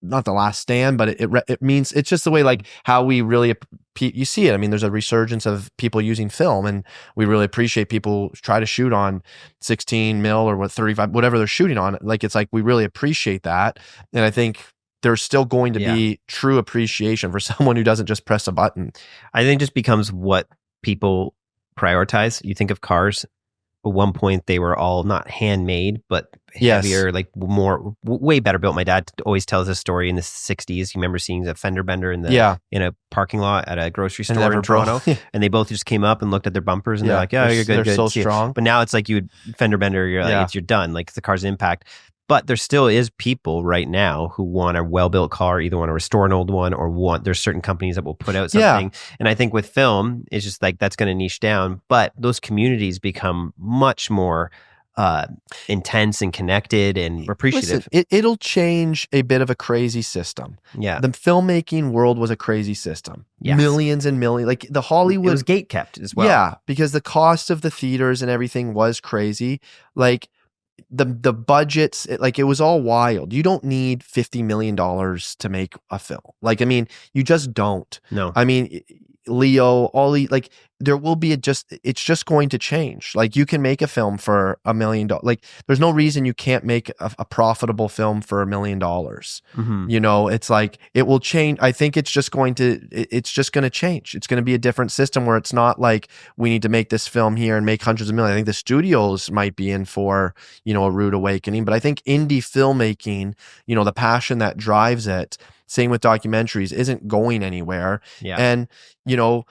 not the last stand, but it means, it's just the way, like, how we really, you see it. I mean, there's a resurgence of people using film, and we really appreciate people try to shoot on 16 mil or 35, whatever they're shooting on. Like, it's like, we really appreciate that. And I think there's still going to be true appreciation for someone who doesn't just press a button. I think it just becomes what people prioritize. You think of cars, at one point they were all not handmade, but heavier, like way better built. My dad always tells this story in the 60s. You remember seeing a fender bender in a parking lot at a grocery store in Toronto, and they both just came up and looked at their bumpers, and they're like, "Yeah, you're good." They're so strong. But now it's like, you would fender bender, you're like, you're done. Like, the car's impact. But there still is people right now who want a well-built car, either want to restore an old one or there's certain companies that will put out something. And I think with film, it's just like that's going to niche down. But those communities become much more intense and connected and appreciative. Listen, it'll change a bit of a crazy system. Yeah. The filmmaking world was a crazy system. Yes. Millions and millions. Like the Hollywood. It was gate kept as well. Yeah, because the cost of the theaters and everything was crazy. Like the budgets, it was all wild. You don't need $50 million to make a film. Like, I mean, you just don't. No. I mean, Leo, all the, like, there will be it's just going to change. Like, you can make a film for $1 million. Like, there's no reason you can't make a profitable film for $1 million. Mm-hmm. You know, it's like, it will change. I think it's just going to change. It's going to be a different system where it's not like we need to make this film here and make hundreds of millions. I think the studios might be in for, you know, a rude awakening, but I think indie filmmaking, you know, the passion that drives it, same with documentaries, isn't going anywhere. Yeah. And, you know,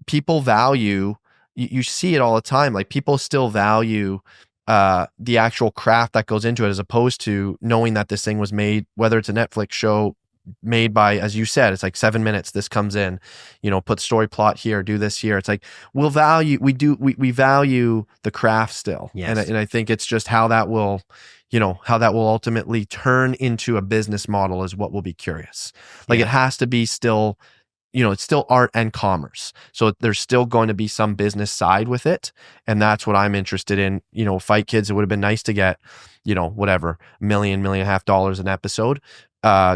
people value, you see it all the time. Like, people still value the actual craft that goes into it, as opposed to knowing that this thing was made, whether it's a Netflix show made by, as you said, it's like 7 minutes, this comes in, you know, put story plot here, do this here. It's like, we value the craft still. Yes. And I think it's just how that will ultimately turn into a business model is what will be curious. Like, it has to be still, you know, it's still art and commerce. So there's still going to be some business side with it. And that's what I'm interested in. You know, Fight Kids, it would have been nice to get, you know, whatever, $1.5 million an episode,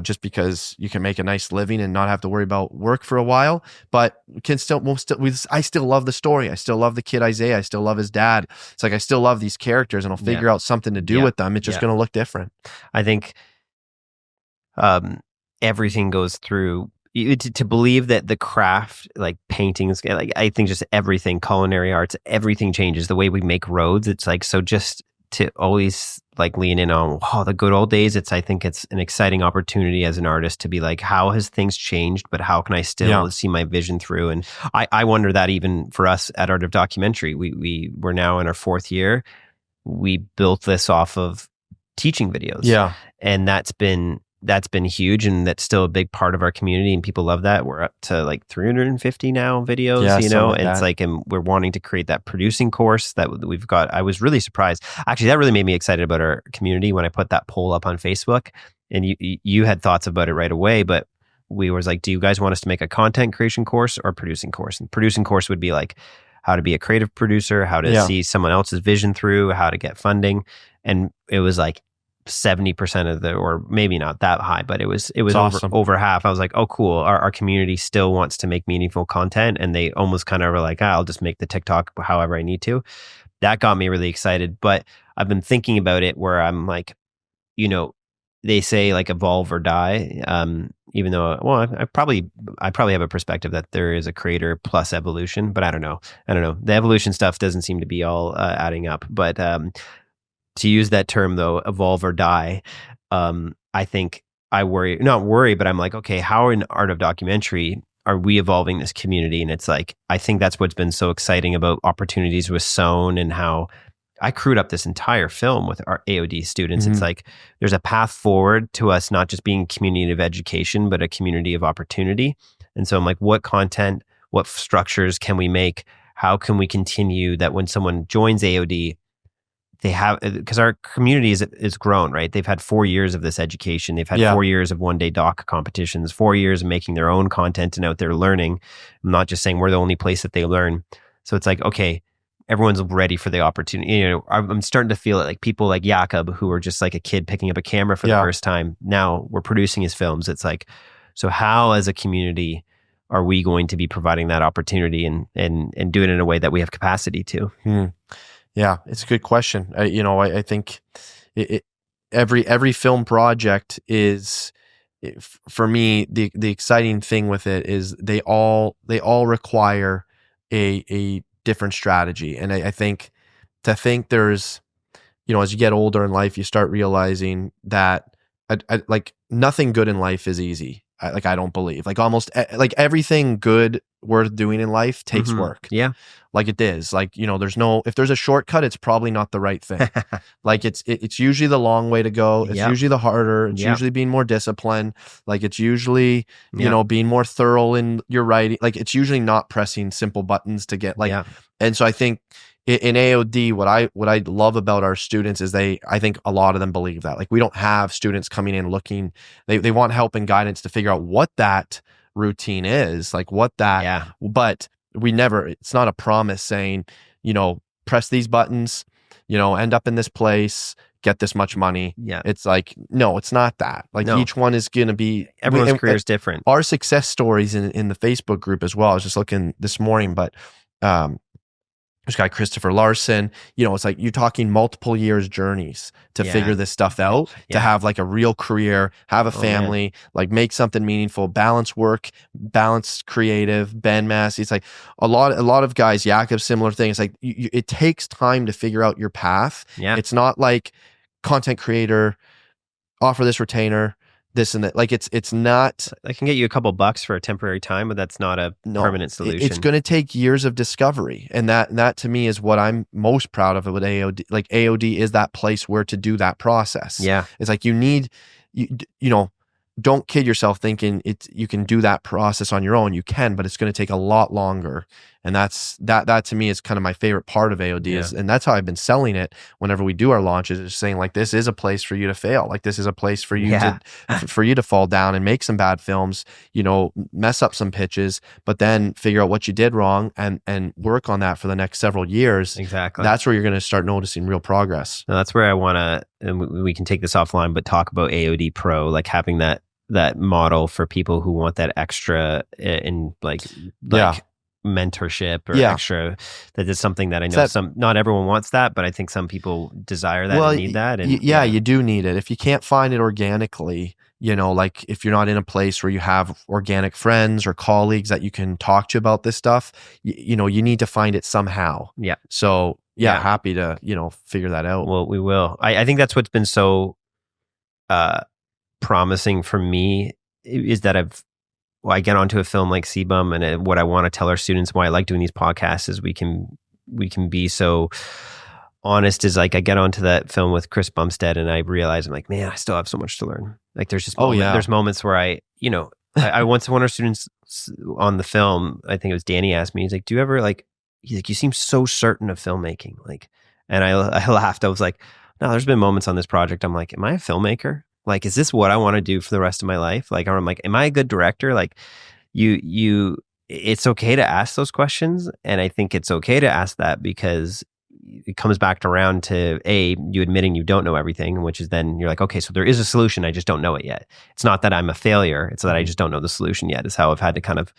just because you can make a nice living and not have to worry about work for a while. But I still love the story. I still love the kid Isaiah. I still love his dad. It's like, I still love these characters, and I'll figure out something to do with them. It's just going to look different. I think everything goes through. To believe that the craft, like paintings, like I think just everything, culinary arts, everything changes. The way we make roads, it's like, so just to always like lean in on the good old days. I think it's an exciting opportunity as an artist to be like, how has things changed, but how can I still see my vision through? And I wonder that even for us at Art of Documentary, we're now in our 4th year. We built this off of teaching videos. Yeah. And that's been huge, and that's still a big part of our community, and people love that. We're up to like 350 now videos, you know, like, it's like, and we're wanting to create that producing course that we've got. I was really surprised. Actually, that really made me excited about our community when I put that poll up on Facebook, and you had thoughts about it right away, but we was like, do you guys want us to make a content creation course or a producing course? And producing course would be like how to be a creative producer, how to see someone else's vision through, how to get funding. And it was like 70% of or maybe not that high, but it was awesome. over half. I was like, oh, cool. Our community still wants to make meaningful content, and they almost kind of were like, I'll just make the TikTok however I need to. That got me really excited. But I've been thinking about it where I'm like, you know, they say like evolve or die. Even though, well, I probably have a perspective that there is a creator plus evolution, but I don't know. The evolution stuff doesn't seem to be all adding up. But to use that term though, evolve or die, I think not worry, but I'm like, okay, how in Art of Documentary are we evolving this community? And it's like, I think that's what's been so exciting about opportunities with Sown, and how I crewed up this entire film with our AOD students. It's like, there's a path forward to us not just being a community of education, but a community of opportunity. And so I'm like, what content, what structures can we make? How can we continue that when someone joins AOD, they have, because our community is grown, right? They've had 4 years of this education. They've had 4 years of one-day doc competitions, 4 years of making their own content and out there learning. I'm not just saying we're the only place that they learn. So it's like, okay, everyone's ready for the opportunity. You know, I'm starting to feel it, like people like Jakob, who were just like a kid picking up a camera for the first time. Now we're producing his films. It's like, so how as a community are we going to be providing that opportunity and do it in a way that we have capacity to? Yeah, it's a good question. I think every film project is, for me, the exciting thing with it is they all require a different strategy. And I think there's, you know, as you get older in life, you start realizing that like nothing good in life is easy. I don't believe, like almost like everything good worth doing in life takes work. Yeah. Like it is. Like, you know, if there's a shortcut, it's probably not the right thing. Like it's usually the long way to go. It's usually the harder. It's usually being more disciplined. Like it's usually, you know, being more thorough in your writing. Like it's usually not pressing simple buttons to get like, and so I think in AOD, what I love about our students is I think a lot of them believe that. Like we don't have students coming in looking, they want help and guidance to figure out what that routine is, like what that, but it's not a promise saying, you know, press these buttons, you know, end up in this place, get this much money. Yeah. It's like, no, it's not that. Like each one is going to be, everyone's career is different. Our success stories in the Facebook group as well. I was just looking this morning, but, this guy, Christopher Larson, you know, it's like you're talking multiple years journeys to figure this stuff out, to have like a real career, have a family, like make something meaningful, balance work, balance creative, Ben Massey. It's like a lot of guys, Jakob, similar thing. It's like it takes time to figure out your path. Yeah. It's not like content creator, offer this retainer, this and that. Like it's not. I can get you a couple bucks for a temporary time, but that's not a permanent solution. It's going to take years of discovery, and that to me is what I'm most proud of with AOD. Like AOD is that place where to do that process. Yeah, it's like you know, don't kid yourself thinking you can do that process on your own. You can, but it's going to take a lot longer. And that to me is kind of my favorite part of AOD is, and that's how I've been selling it whenever we do our launches, is saying like, this is a place for you to fail. Like this is a place for you for you to fall down and make some bad films, you know, mess up some pitches, but then figure out what you did wrong and work on that for the next several years. Exactly. That's where you're going to start noticing real progress. Now, that's where I want to, and we can take this offline, but talk about AOD Pro, like having that model for people who want that extra in like mentorship or extra. That is something that I know not everyone wants that, but I think some people desire that and need that. And you do need it. If you can't find it organically, you know, like if you're not in a place where you have organic friends or colleagues that you can talk to about this stuff, you know, you need to find it somehow. Yeah. So happy to, you know, figure that out. Well, we will. I think that's what's been so promising for me is that I get onto a film like CBUM, and what I want to tell our students, why I like doing these podcasts, is we can be so honest. Is like I get onto that film with Chris Bumstead, and I realize I'm like, man, I still have so much to learn. Like there's just there's moments where I once one of our students on the film, I think it was Danny, asked me, he's like, do you ever like, he's like, you seem so certain of filmmaking, like, and I laughed. I was like, no, there's been moments on this project I'm like, am I a filmmaker? Like, is this what I want to do for the rest of my life? Like, I'm like, am I a good director? Like, it's okay to ask those questions. And I think it's okay to ask that because it comes back around to you admitting you don't know everything, which is then you're like, okay, so there is a solution. I just don't know it yet. It's not that I'm a failure. It's that I just don't know the solution yet, is how I've had to kind of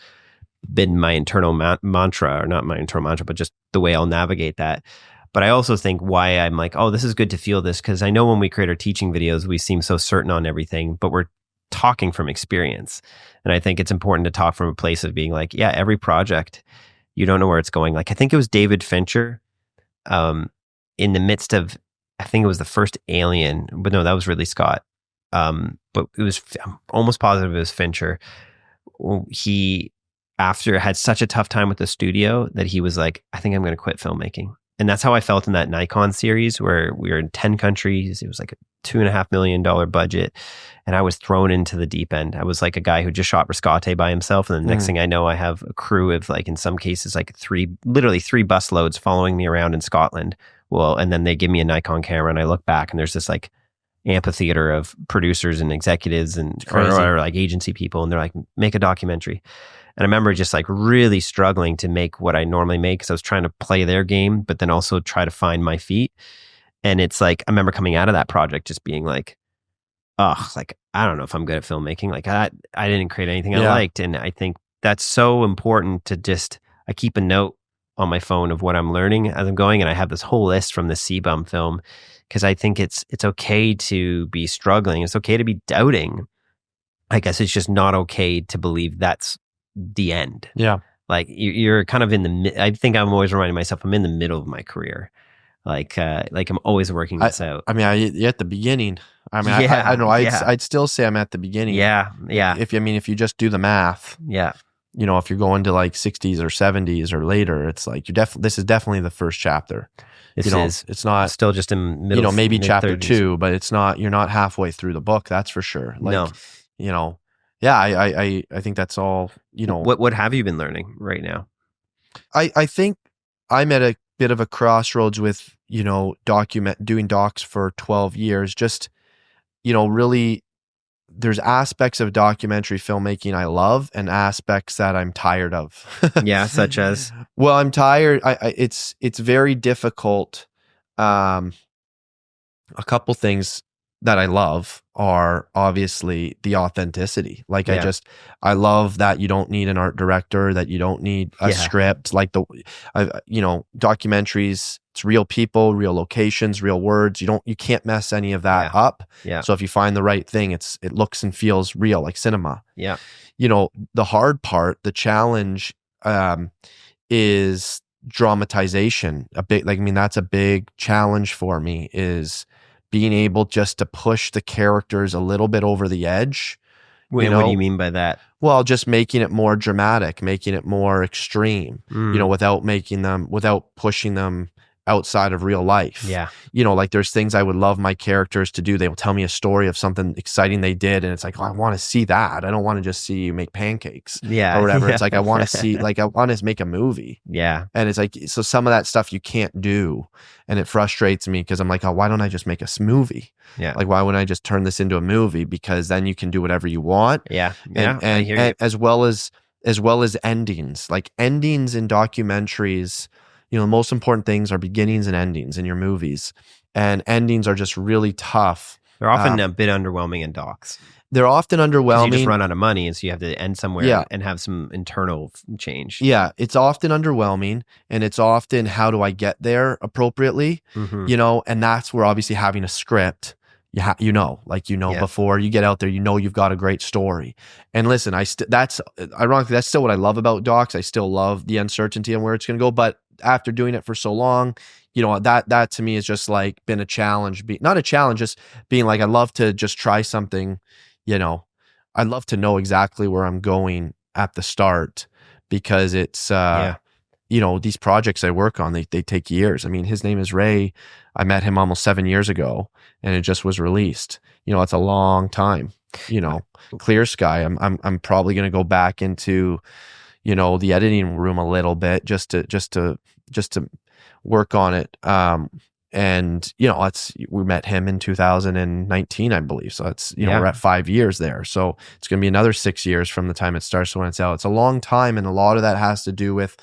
been my internal mantra, or not my internal mantra, but just the way I'll navigate that. But I also think why I'm like, oh, this is good to feel this, because I know when we create our teaching videos, we seem so certain on everything, but we're talking from experience. And I think it's important to talk from a place of being like, yeah, every project, you don't know where it's going. Like, I think it was David Fincher in the midst of, I think it was the first Alien, but no, that was Ridley Scott. But it was, I'm almost positive it was Fincher. He, after had such a tough time with the studio, that he was like, I think I'm going to quit filmmaking. And that's how I felt in that Nikon series, where we were in 10 countries. It was like a $2.5 million budget. And I was thrown into the deep end. I was like a guy who just shot Riscate by himself. And the next thing I know, I have a crew of, like, in some cases, like literally three bus loads following me around in Scotland. Well, and then they give me a Nikon camera, and I look back and there's this like amphitheater of producers and executives and or like agency people. And they're like, make a documentary. And I remember just like really struggling to make what I normally make, because I was trying to play their game, but then also try to find my feet. And it's like, I remember coming out of that project just being like, oh, like, I don't know if I'm good at filmmaking. Like I didn't create anything I liked. And I think that's so important to just, I keep a note on my phone of what I'm learning as I'm going. And I have this whole list from the CBUM film, because I think it's okay to be struggling. It's okay to be doubting. I guess it's just not okay to believe that's the end. Yeah. Like you're kind of in the, I think I'm always reminding myself I'm in the middle of my career. Like I'm always working this out. I mean, you're at the beginning. I mean, I know I'd still say I'm at the beginning. Yeah. Yeah. If you just do the math. Yeah. if you're going to like 60s or 70s or later, it's like this is definitely the first chapter. It's not still just in middle, maybe chapter 30s. 2, but it's not, you're not halfway through the book. That's for sure. Like, No. Yeah, I think that's all, What have you been learning right now? I think I'm at a bit of a crossroads with, doing docs for 12 years. Just, really, there's aspects of documentary filmmaking I love and aspects that I'm tired of. Yeah, such as? Well, I'm tired. It's very difficult. A couple things that I love are obviously the authenticity. Like I love that you don't need an art director, that you don't need a script. Like documentaries, it's real people, real locations, real words. You can't mess any of that up. Yeah. So if you find the right thing, it looks and feels real, like cinema. Yeah. The hard part, the challenge, is dramatization. That's a big challenge for me, is being able just to push the characters a little bit over the edge. Wait, what do you mean by that? Well, just making it more dramatic, making it more extreme, without pushing them outside of real life. Yeah. Like there's things I would love my characters to do. They will tell me a story of something exciting they did, and it's like, oh, I want to see that. I don't want to just see you make pancakes or whatever. It's like, I want to see, like, I want to make a movie. Yeah. And it's like, so some of that stuff you can't do. And it frustrates me because I'm like, oh, why don't I just make a movie? Yeah. Like, why wouldn't I just turn this into a movie? Because then you can do whatever you want. Yeah. And as well as endings. Like endings in documentaries, the most important things are beginnings and endings in your movies. And endings are just really tough. They're often a bit underwhelming in docs. They're often underwhelming. You just run out of money, and so you have to end somewhere and have some internal change. Yeah, it's often underwhelming, and it's often, how do I get there appropriately? Mm-hmm. And that's where obviously having a script, before you get out there, you've got a great story. And listen, that's ironically, that's still what I love about docs. I still love the uncertainty on where it's going to go. But after doing it for so long, that to me has just like been a challenge. Not a challenge, just being like, I'd love to just try something. I'd love to know exactly where I'm going at the start, because it's these projects I work on, they take years. I mean, his name is Ray. I met him almost 7 years ago, and it just was released. It's a long time. Clear Sky, I'm probably going to go back into the editing room a little bit just to work on it. And we met him in 2019, I believe. So it's we're at 5 years there. So it's going to be another 6 years from the time it starts to when it's out. It's a long time, and a lot of that has to do with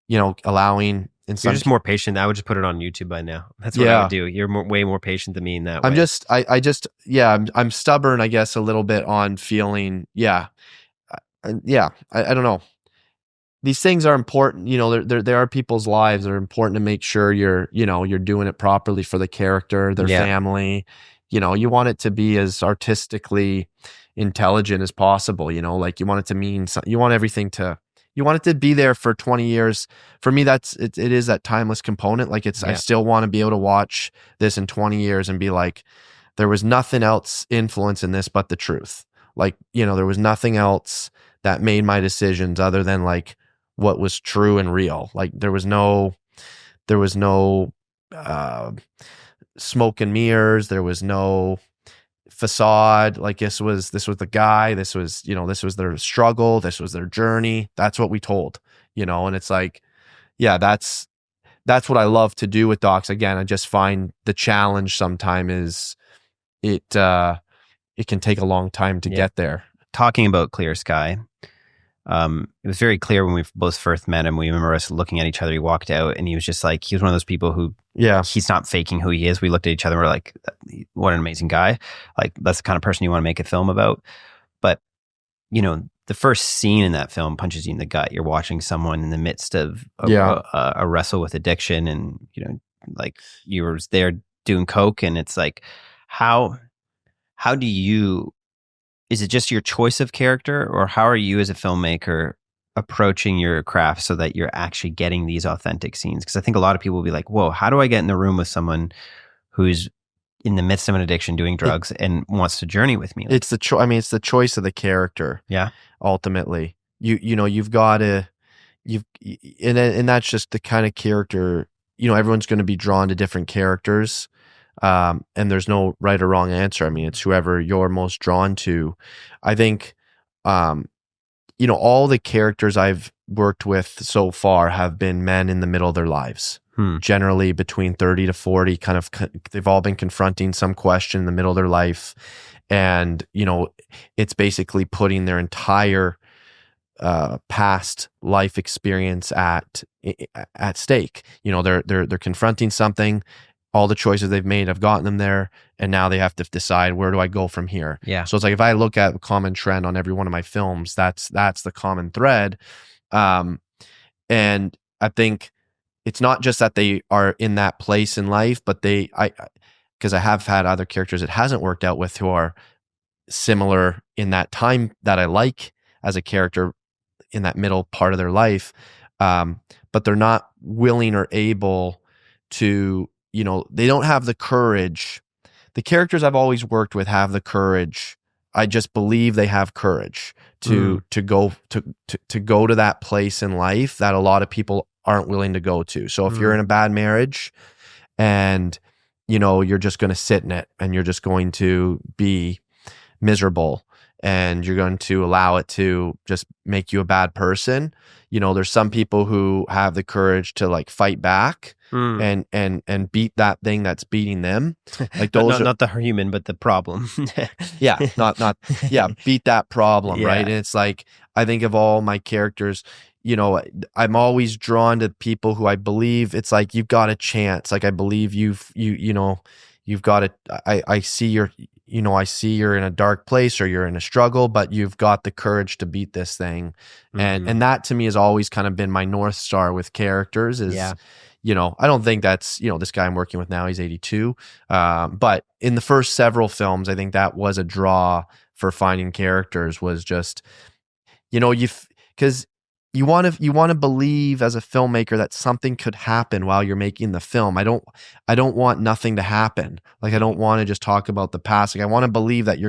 allowing. You're just more patient. I would just put it on YouTube by now. That's what I would do. You're way more patient than me in that way. I'm stubborn, I guess, a little bit on feeling. I don't know. These things are important. There are people's lives that are important to make sure you're doing it properly for the character, their family. You want it to be as artistically intelligent as possible. Like you want it to mean something. You want it to be there for 20 years. For me, it is that timeless component. Like I still want to be able to watch this in 20 years and be like, there was nothing else influencing this but the truth. Like, there was nothing else that made my decisions other than like what was true and real. Like there was no smoke and mirrors. There was no facade. Like this was the guy. This was their struggle. This was their journey. That's what we told, and it's like, that's what I love to do with docs. Again, I just find the challenge sometimes is it can take a long time to get there. Talking about Clear Sky, it was very clear when we both first met him. We remember us looking at each other. He walked out, and he was just like, he was one of those people who, he's not faking who he is. We looked at each other and we're like, what an amazing guy. Like, that's the kind of person you want to make a film about. But, the first scene in that film punches you in the gut. You're watching someone in the midst of a wrestle with addiction, and, like you were there doing coke, and it's like, how do you, is it just your choice of character, or how are you as a filmmaker approaching your craft so that you're actually getting these authentic scenes? Because I think a lot of people will be like, whoa, how do I get in the room with someone who's in the midst of an addiction, doing drugs, and wants to journey with me? It's the choice of the character. Yeah. Ultimately, you've got to and that's just the kind of character. Everyone's going to be drawn to different characters, and there's no right or wrong answer. I mean, it's whoever you're most drawn to. I think, all the characters I've worked with so far have been men in the middle of their lives. Generally between 30 to 40, they've all been confronting some question in the middle of their life. And, it's basically putting their entire past life experience at stake. They're confronting something. All the choices they've made have gotten them there, and now they have to decide, where do I go from here? Yeah. So it's like, if I look at a common trend on every one of my films, that's the common thread. And I think it's not just that they are in that place in life, but because I have had other characters it hasn't worked out with who are similar in that time that I like as a character in that middle part of their life. But they're not willing or able to, they don't have the courage. The characters I've always worked with have the courage. I just believe they have courage to go to that place in life that a lot of people aren't willing to go to. So if you're in a bad marriage and, you're just going to sit in it and you're just going to be miserable and you're going to allow it to just make you a bad person, there's some people who have the courage to like fight back and beat that thing that's beating them. Like those not the human, but the problem. Yeah, beat that problem, Yeah. right? And it's like, I think of all my characters, I'm always drawn to people who I believe it's like, you've got a chance. Like, I believe you've got it. I see I see you're in a dark place or you're in a struggle, but you've got the courage to beat this thing. And that to me has always kind of been my North Star with characters is, I don't think that's, this guy I'm working with now, he's 82. But in the first several films, I think that was a draw for finding characters, was just, because you want to believe as a filmmaker that something could happen while you're making the film. I don't want nothing to happen. Like, I don't want to just talk about the past. Like, I want to believe that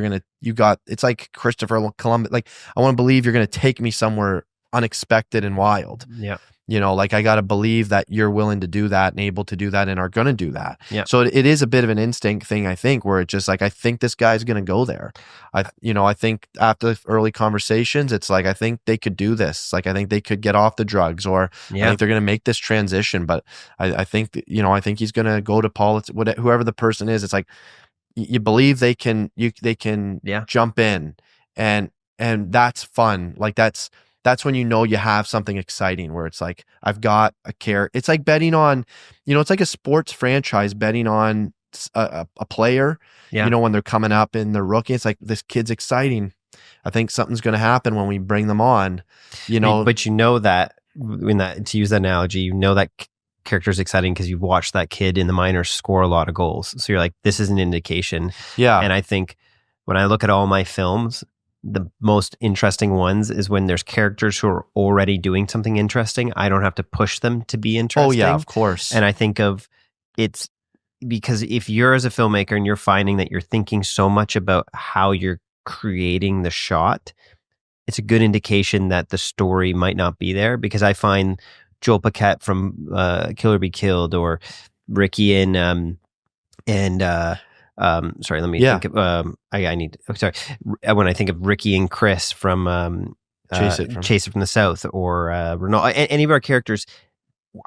it's like Christopher Columbus. Like, I want to believe you're going to take me somewhere unexpected and wild. Yeah. Like, I got to believe that you're willing to do that and able to do that and are going to do that. Yeah. So it is a bit of an instinct thing, I think, where it's just like, I think this guy's going to go there. I think after early conversations, it's like, I think they could do this. Like, I think they could get off the drugs, or I think they're going to make this transition. But I think, I think he's going to go to politics, whoever the person is. It's like, you believe they can jump in, and that's fun. Like, that's when you have something exciting, where it's like, I've got a care. It's like betting on, it's like a sports franchise betting on a player, when they're coming up in their rookie. It's like, this kid's exciting. I think something's going to happen when we bring them on, But that, to use that analogy, that character's exciting because you've watched that kid in the minors score a lot of goals. So you're like, this is an indication. Yeah. And I think when I look at all my films, the most interesting ones is when there's characters who are already doing something interesting. I don't have to push them to be interesting. Oh yeah, of course. And I think it's because if you're, as a filmmaker, and you're finding that you're thinking so much about how you're creating the shot, it's a good indication that the story might not be there. Because I find Joel Paquette from Kill or Be Killed, or Ricky sorry, let me think of, when I think of Ricky and Chris from Chase It from the South, or Renault, any of our characters,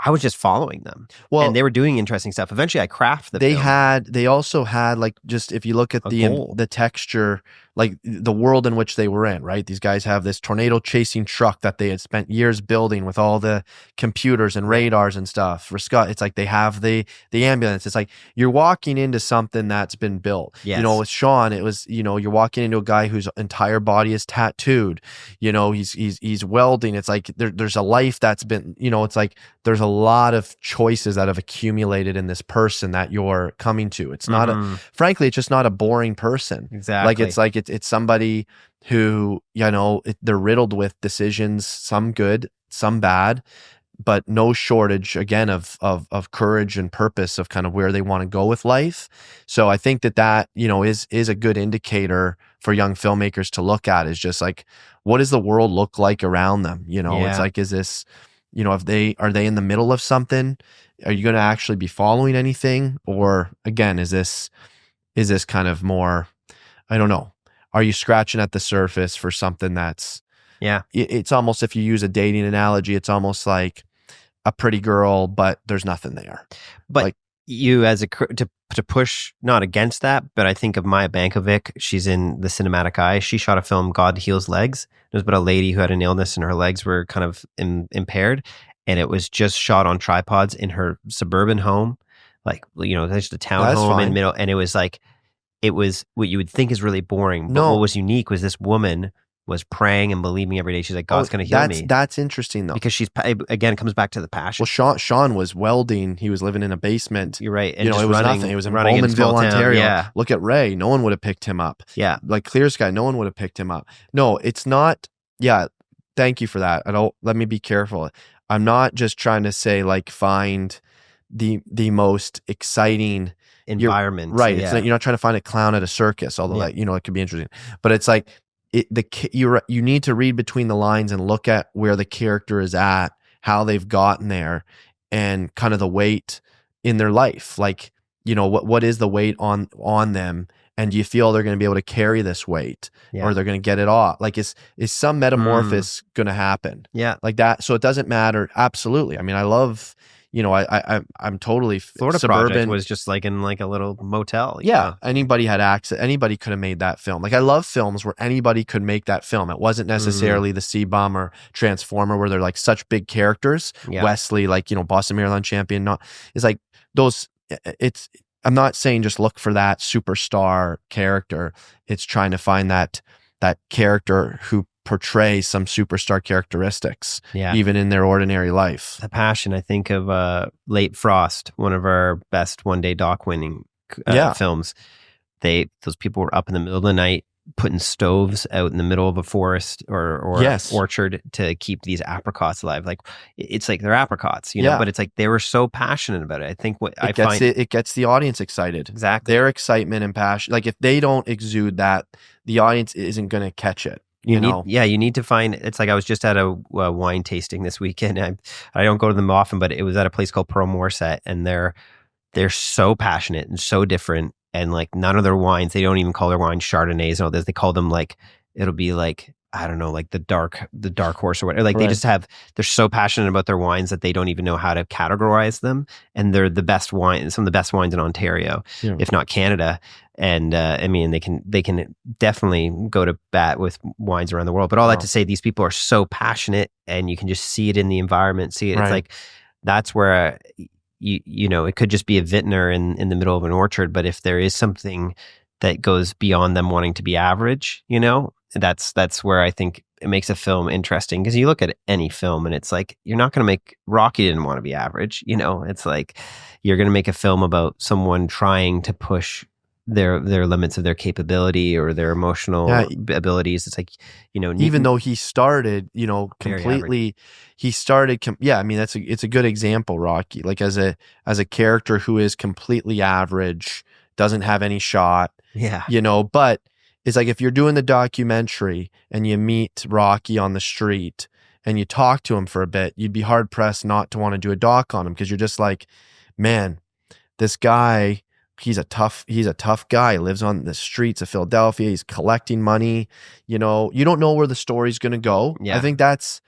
I was just following them. Well, and they were doing interesting stuff. Eventually I craft the film. They also had, like, just if you look at the texture, like the world in which they were in, right? These guys have this tornado chasing truck that they had spent years building with all the computers and radars and stuff. For Scott, it's like they have the ambulance. It's like you're walking into something that's been built. Yes. With Sean, it was, you're walking into a guy whose entire body is tattooed. He's welding. It's like there's a life that's been, it's like there's a lot of choices that have accumulated in this person that you're coming to. It's not frankly, it's just not a boring person. Exactly. It's somebody who, they're riddled with decisions, some good, some bad, but no shortage again of courage and purpose of kind of where they want to go with life. So I think that is a good indicator for young filmmakers to look at, is just like, what does the world look like around them? It's like, is this, if are they in the middle of something? Are you going to actually be following anything? Or again, is this kind of more, I don't know. Are you scratching at the surface for something that's, it's almost, if you use a dating analogy, it's almost like a pretty girl, but there's nothing there. But like, you as to push, not against that, but I think of Maya Bankovic. She's in The Cinematic Eye. She shot a film, God Heals Legs. It was about a lady who had an illness and her legs were kind of impaired. And it was just shot on tripods in her suburban home. Like, there's the townhome in the middle. And it was like, it was what you would think is really boring. But what was unique was this woman was praying and believing every day. She's like, God's going to heal me. That's interesting though. Because again, it comes back to the passion. Well, Sean was welding. He was living in a basement. You're right. And it was nothing. It was in Bowmanville, Ontario. Yeah. Look at Ray. No one would have picked him up. Yeah. Like Clear Sky, no one would have picked him up. No, it's not. Yeah. Thank you for that. Let me be careful. I'm not just trying to say like, find the most exciting environment. Right. Yeah. It's not, you're not trying to find a clown at a circus, although that, it could be interesting, but it's like, you need to read between the lines and look at where the character is at, how they've gotten there, and kind of the weight in their life. Like, what is the weight on them, and do you feel they're going to be able to carry this weight, or they're going to get it off? Like, is some metamorphosis going to happen? Yeah, like that. So it doesn't matter. Absolutely. I mean, I love. I'm totally Florida suburban. Project was just like in like a little motel. Yeah, anybody had access. Anybody could have made that film. Like, I love films where anybody could make that film. It wasn't necessarily the CBUM or Transformer where they're like such big characters. Yeah. Wesley, like Boston Marathon champion. It's like those. I'm not saying just look for that superstar character. It's trying to find that character who portray some superstar characteristics, even in their ordinary life. The passion. I think of Late Frost, one of our best one-day doc winning films. Those people were up in the middle of the night putting stoves out in the middle of a forest or orchard to keep these apricots alive. Like, it's like they're apricots, but it's like they were so passionate about it. I think it gets the audience excited. Exactly. Their excitement and passion. Like, if they don't exude that, the audience isn't going to catch it. You need to find. It's like I was just at a wine tasting this weekend. I don't go to them often, but it was at a place called Pearl Morset, and they're so passionate and so different. And like, none of their wines, they don't even call their wines Chardonnays and all this. They call them like, it'll be like, I don't know, like the dark horse or whatever. Like, right. They're so passionate about their wines that they don't even know how to categorize them. And they're the best wine, some of the best wines in Ontario, if not Canada. And I mean, they can definitely go to bat with wines around the world. But all that to say, these people are so passionate, and you can just see it in the environment. See it. Right. It's like, that's where it could just be a vintner in the middle of an orchard. But if there is something that goes beyond them wanting to be average, that's where I think it makes a film interesting. Because you look at any film and it's like, you're not going to make Rocky didn't want to be average. It's like, you're going to make a film about someone trying to push their limits of their capability or their emotional abilities. It's like, even though he started, completely, he started. I mean, it's a good example, Rocky, like as a character who is completely average, doesn't have any shot. Yeah. But it's like, if you're doing the documentary and you meet Rocky on the street and you talk to him for a bit, you'd be hard pressed not to want to do a doc on him, because you're just like, man, this guy, he's a tough guy. He lives on the streets of Philadelphia. He's collecting money. You don't know where the story's going to go. Yeah. I think that's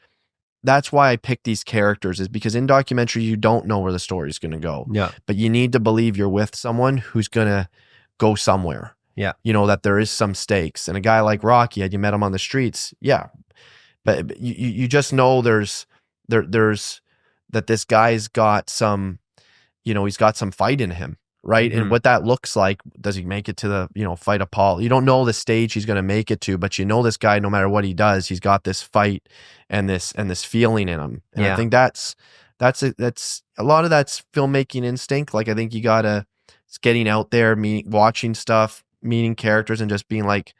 why I pick these characters, is because in documentary, you don't know where the story's going to go. Yeah. But you need to believe you're with someone who's going to go somewhere. Yeah. That there is some stakes. And a guy like Rocky, had you met him on the streets, but you just know there's that this guy's got some, he's got some fight in him. Right. Mm-hmm. And what that looks like, does he make it to the, fight of Paul? You don't know the stage he's going to make it to, but this guy, no matter what he does, he's got this fight and this feeling in him. And I think that's a lot of that's filmmaking instinct. Like, I think it's getting out there, watching stuff, meeting characters, and just being like,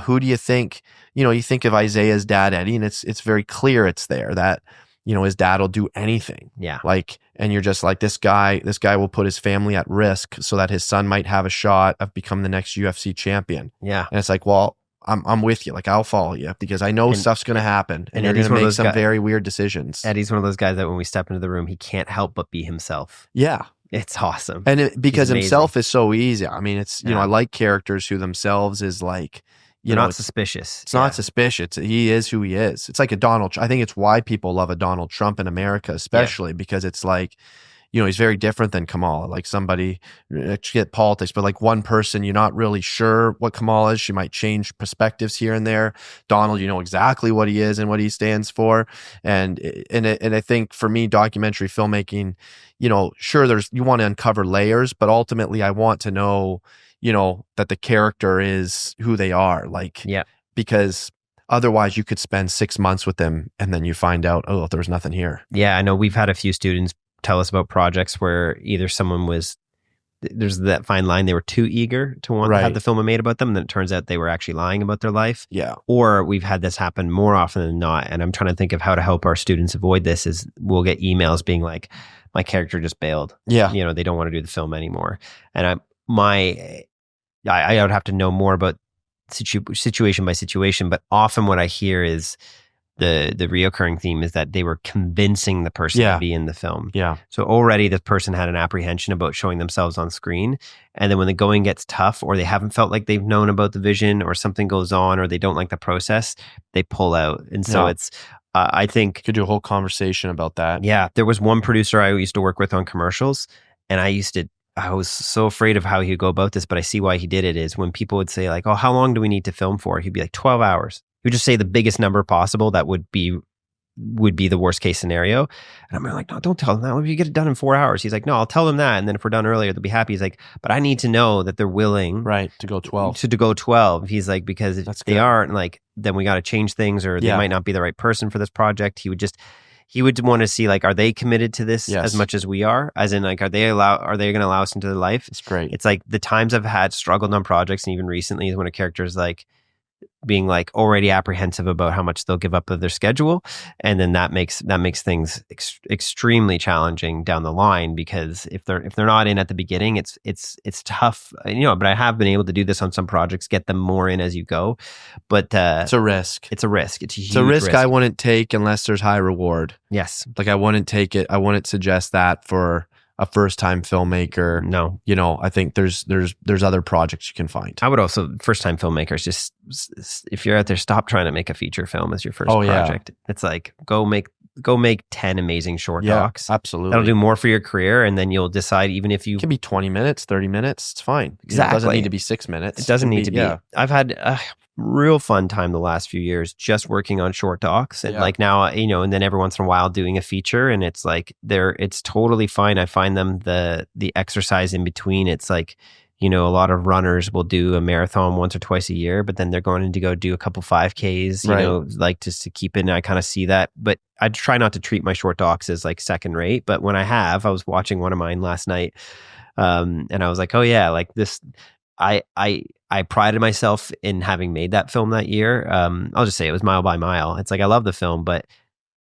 who do you think, you think of Isaiah's dad, Eddie, and it's very clear it's there that, his dad will do anything. Yeah. Like, and you're just like, this guy will put his family at risk so that his son might have a shot of becoming the next UFC champion. Yeah. And it's like, well, I'm with you. Like, I'll follow you because I know stuff's going to happen, and you're going to make some very weird decisions. Eddie's one of those guys that when we step into the room, he can't help but be himself. Yeah. It's awesome. And because himself is so easy. I mean, it's, I like characters who themselves is like, not suspicious. It's not suspicious. He is who he is. It's like a Donald. I think it's why people love a Donald Trump in America, especially because it's like, he's very different than Kamala. Like somebody, get politics, but like one person, you're not really sure what Kamala is. She might change perspectives here and there. Donald, you know exactly what he is and what he stands for. And I think for me, documentary filmmaking, sure, you want to uncover layers, but ultimately I want to know, that the character is who they are. Like, because otherwise you could spend 6 months with them and then you find out, oh, there's nothing here. Yeah, I know we've had a few students tell us about projects where either someone there's that fine line, they were too eager to want to have the film made about them, and then it turns out they were actually lying about their life. Yeah. Or we've had this happen more often than not, and I'm trying to think of how to help our students avoid this, is we'll get emails being like, my character just bailed. Yeah. They don't want to do the film anymore. And I would have to know more about situation by situation, but often what I hear is the reoccurring theme is that they were convincing the person to be in the film. Yeah. So already the person had an apprehension about showing themselves on screen. And then when the going gets tough, or they haven't felt like they've known about the vision, or something goes on, or they don't like the process, they pull out. And so it's, I think... Could do a whole conversation about that. Yeah. There was one producer I used to work with on commercials, and I was so afraid of how he'd go about this, but I see why he did it, is when people would say like, oh, how long do we need to film for? He'd be like 12 hours. He would just say the biggest number possible that would be the worst case scenario. And I'm like, no, don't tell them that. You get it done in 4 hours. He's like, no, I'll tell them that. And then if we're done earlier, they'll be happy. He's like, but I need to know that they're willing. Right. To go 12. To go 12. He's like, because if they aren't, like, then we got to change things, or they might not be the right person for this project. He would want to see, like, are they committed to this as much as we are? As in, like, are they going to allow us into their life? It's great. It's like the times I've had struggled on projects, and even recently, is when a character is like being like already apprehensive about how much they'll give up of their schedule, and then that makes things extremely challenging down the line, because if they're not in at the beginning, it's tough, but I have been able to do this on some projects, get them more in as you go, but it's a risk. It's a risk. It's a huge risk I wouldn't take unless there's high reward. Yes. Like, I wouldn't take it. I wouldn't suggest that for a first-time filmmaker. No. I think there's other projects you can find. I would also, first-time filmmakers, just, if you're out there, stop trying to make a feature film as your first project. It's like, go make 10 amazing short docs. Absolutely. That'll do more for your career, and then you'll decide, even if you... It can be 20 minutes, 30 minutes. It's fine. Exactly. It doesn't need to be 6 minutes. It doesn't need to be. I've had a real fun time the last few years just working on short docs, and like now, and then every once in a while doing a feature, and it's like it's totally fine. I find them the exercise in between. It's like, a lot of runners will do a marathon once or twice a year, but then they're going to go do a couple 5Ks, like just to keep it. And I kind of see that, but I try not to treat my short docs as like second rate. But when I was watching one of mine last night, and I was like, oh yeah, like this, I prided myself in having made that film that year. I'll just say it was Mile by Mile. It's like, I love the film, but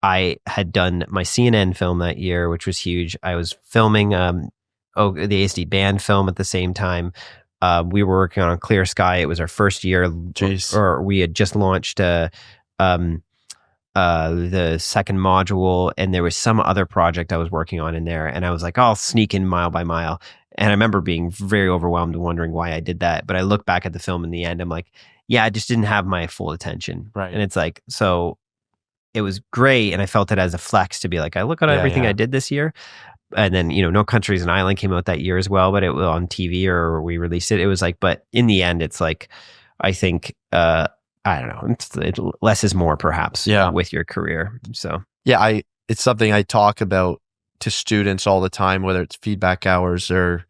I had done my CNN film that year, which was huge. I was filming the ASD band film at the same time. We were working on Clear Sky. It was our first year, or we had just launched the second module, and there was some other project I was working on in there, and I was like, oh, I'll sneak in Mile by Mile. And I remember being very overwhelmed and wondering why I did that. But I look back at the film in the end, I'm like, yeah, I just didn't have my full attention. Right. And it's like, so it was great. And I felt it as a flex to be like, I look at everything I did this year. And then, No Country is an Island came out that year as well, but it was on TV, or we released it. It was like, but in the end, it's like, I think, I don't know, less is more perhaps with your career. So, yeah, it's something I talk about to students all the time, whether it's feedback hours or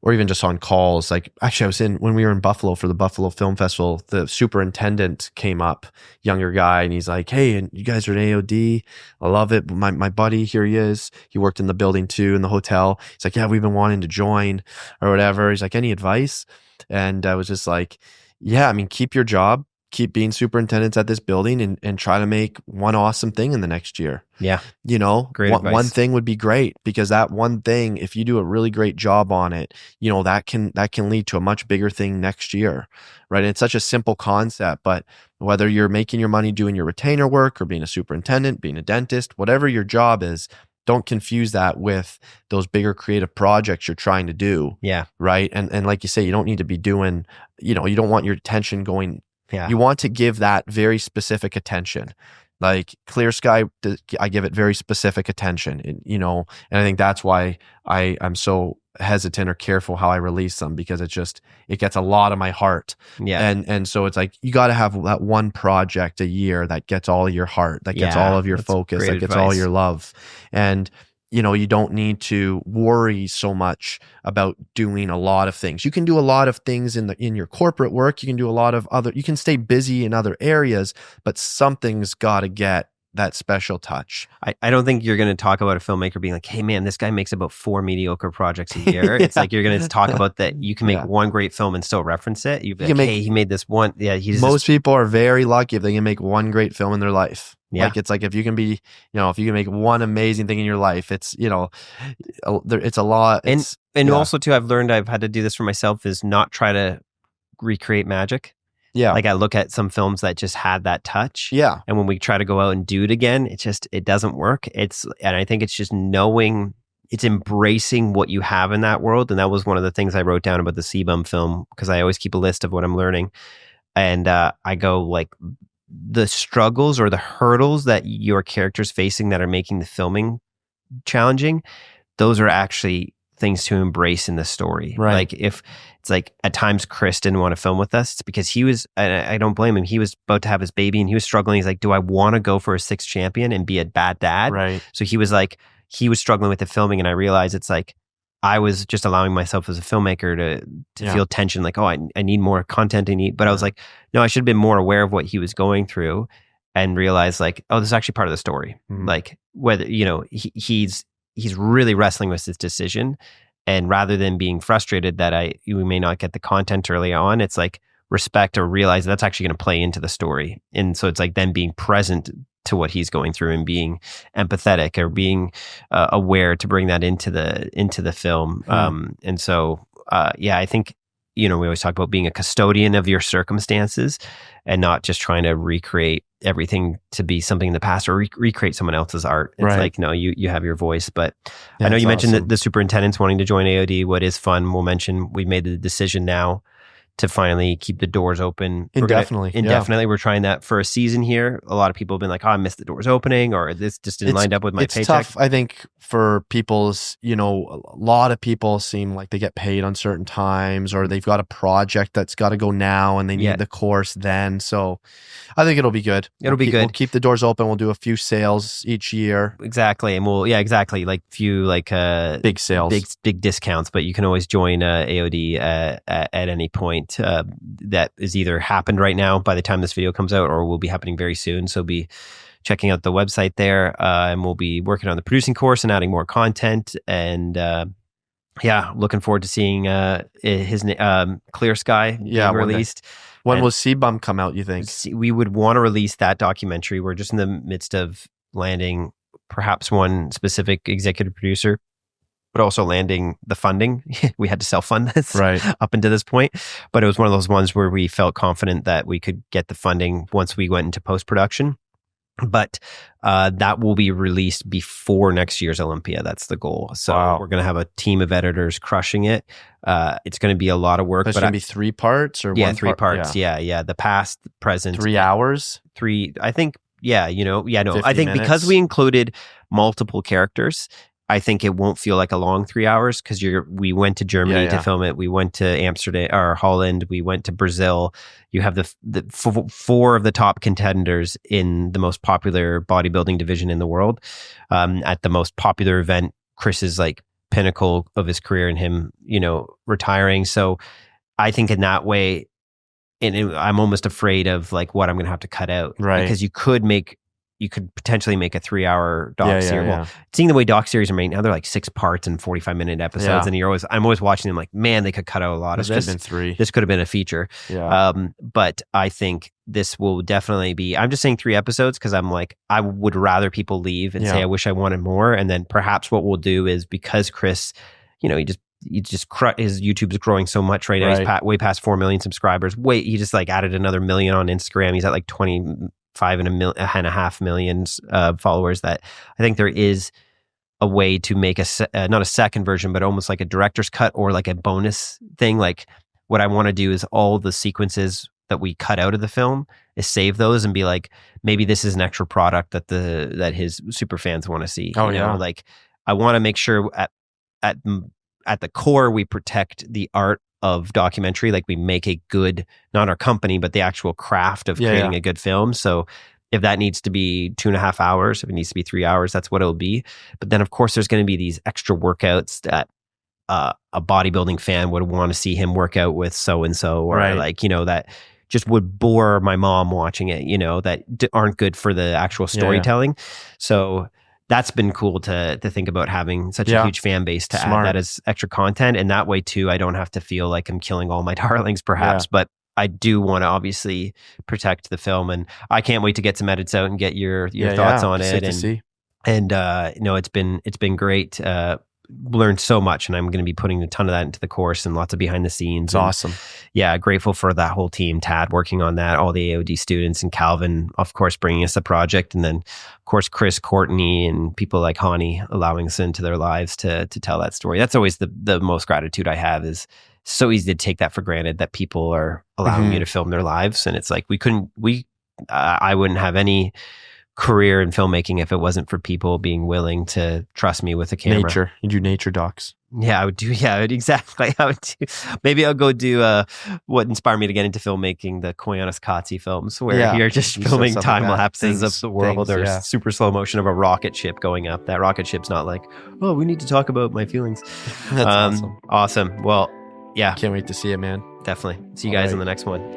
even just on calls. Like, actually, when we were in Buffalo for the Buffalo Film Festival, the superintendent came up, younger guy, and he's like, hey, and you guys are at AOD. I love it. My buddy, here he is. He worked in the building too, in the hotel. He's like, yeah, we've been wanting to join or whatever. He's like, any advice? And I was just like, yeah, I mean, keep your job, keep being superintendents at this building and try to make one awesome thing in the next year. Yeah. You know, Great advice. one thing would be great, because that one thing, if you do a really great job on it, you know, that can lead to a much bigger thing next year, right? And it's such a simple concept, but whether you're making your money doing your retainer work or being a superintendent, being a dentist, whatever your job is, don't confuse that with those bigger creative projects you're trying to do. Yeah. Right. And like you say, you don't need to be doing, you know, you don't want your attention going. Yeah. You want to give that very specific attention. Like Clear Sky, I give it very specific attention, you know, and I think that's why I'm so hesitant or careful how I release them, because it gets a lot of my heart. Yeah. And so it's like, you got to have that one project a year that gets all of your heart, that gets all of your focus, that gets all your love. And you know, you don't need to worry so much about doing a lot of things. You can do a lot of things in your corporate work. You can do a lot of you can stay busy in other areas, but something's got to get that special touch. I don't think you're going to talk about a filmmaker being like, hey man, this guy makes about 4 mediocre projects a year. It's like, you're going to talk about that you can make one great film and still reference it. You can hey, he made this one. Yeah. Most people are very lucky if they can make one great film in their life. Yeah. Like, it's like, if you can be, you know, if you can make one amazing thing in your life, it's, you know, it's a lot. And also too, I've learned, I've had to do this for myself, is not try to recreate magic. Yeah. Like, I look at some films that just had that touch. Yeah. And when we try to go out and do it again, it doesn't work. And I think it's just knowing, it's embracing what you have in that world. And that was one of the things I wrote down about the CBUM film, because I always keep a list of what I'm learning. And I go like, the struggles or the hurdles that your character's facing that are making the filming challenging, those are actually things to embrace in the story. Right. Like, if it's like, at times Chris didn't want to film with us, it's because he was, and I don't blame him, he was about to have his baby and he was struggling. He's like, do I want to go for a 6th champion and be a bad dad? Right. So he was struggling with the filming, and I realized it's like, I was just allowing myself as a filmmaker to feel tension, like, oh, I need more content. But I was like, no, I should have been more aware of what he was going through, and realize like, oh, this is actually part of the story. Mm-hmm. Like, whether, you know, he's really wrestling with this decision, and rather than being frustrated that we may not get the content early on, it's like, respect or realize that's actually going to play into the story. And so it's like then being present to what he's going through and being empathetic, or being aware to bring that into the film. And so, I think, you know, we always talk about being a custodian of your circumstances and not just trying to recreate everything to be something in the past, or recreate someone else's art. It's like, no, you have your voice. But I know you mentioned that the superintendents wanting to join AOD. What is fun, we'll mention, we made the decision now to finally keep the doors open indefinitely. We're trying that for a season here. A lot of people have been like, oh, I missed the doors opening, or this just didn't line up with my paycheck. It's tough, I think, for people's, you know, a lot of people seem like they get paid on certain times, or they've got a project that's got to go now and they need the course then. So I think it'll be good. It'll be good. We'll keep the doors open. We'll do a few sales each year. Exactly. And like few big sales, big discounts, but you can always join AOD at any point. That is either happened right now by the time this video comes out, or will be happening very soon. So be checking out the website there, and we'll be working on the producing course and adding more content. And looking forward to seeing his Clear Sky being released. When will CBUM come out, you think? We would want to release that documentary. We're just in the midst of landing perhaps one specific executive producer, but also landing the funding. We had to self-fund this up until this point. But it was one of those ones where we felt confident that we could get the funding once we went into post-production. But that will be released before next year's Olympia. That's the goal. So we're going to have a team of editors crushing it. It's going to be a lot of work. It's going to be 3 parts, or 3 parts. Yeah. The past, the present. 3 hours? 3, I think. I think minutes. Because we included multiple characters, I think it won't feel like a long 3 hours, because we went to Germany to film it. We went to Amsterdam or Holland. We went to Brazil. You have the 4 of the top contenders in the most popular bodybuilding division in the world. At the most popular event, Chris's like pinnacle of his career, and him, you know, retiring. So I think in that way, and I'm almost afraid of like what I'm going to have to cut out, because you could make you could potentially make a 3-hour doc series. yeah. Well, seeing the way doc series are made now, they're like 6 parts and 45-minute episodes, and I'm always watching them like, man, they could cut out a lot of this. This could have been 3. This could have been a feature. Yeah. But I think this will definitely be. I'm just saying 3 episodes because I'm like, I would rather people leave and say, I wish I wanted more, and then perhaps what we'll do is, because Chris, he just his YouTube's growing so much right now. He's way past 4 million subscribers. He just like added another 1 million on Instagram. He's at like 25.5 million followers. That I think there is a way to make not a second version, but almost like a director's cut or like a bonus thing. Like what I want to do is all the sequences that we cut out of the film is save those and be like, maybe this is an extra product that his super fans want to see. Like I want to make sure at the core, we protect the art of documentary. Like we make a good, not our company, but the actual craft of creating a good film. So if that needs to be 2.5 hours, if it needs to be 3 hours, that's what it'll be. But then of course, there's going to be these extra workouts that a bodybuilding fan would want to see him work out with so-and-so, or that just would bore my mom watching it, that aren't good for the actual storytelling. So that's been cool to think about, having such a huge fan base to add that as extra content. And that way too, I don't have to feel like I'm killing all my darlings perhaps, but I do want to obviously protect the film, and I can't wait to get some edits out and get your thoughts on it. And it's been great. Learned so much, and I'm going to be putting a ton of that into the course and lots of behind the scenes. It's awesome. Yeah, grateful for that whole team, Tad working on that, all the AOD students, and Calvin, of course, bringing us the project, and then of course Chris, Courtney, and people like Hani allowing us into their lives to tell that story. That's always the most gratitude I have. Is so easy to take that for granted that people are allowing me to film their lives, and it's like I wouldn't have any career in filmmaking if it wasn't for people being willing to trust me with a camera. You do nature docs. Yeah, I would do. Yeah, exactly. I would do. Maybe I'll go do what inspired me to get into filmmaking, the Koyaanisqatsi films, where you're just filming time lapses of the world, or super slow motion of a rocket ship going up. That rocket ship's not like, oh, we need to talk about my feelings. That's awesome. Awesome. Well, yeah. Can't wait to see it, man. Definitely. See you guys in the next one.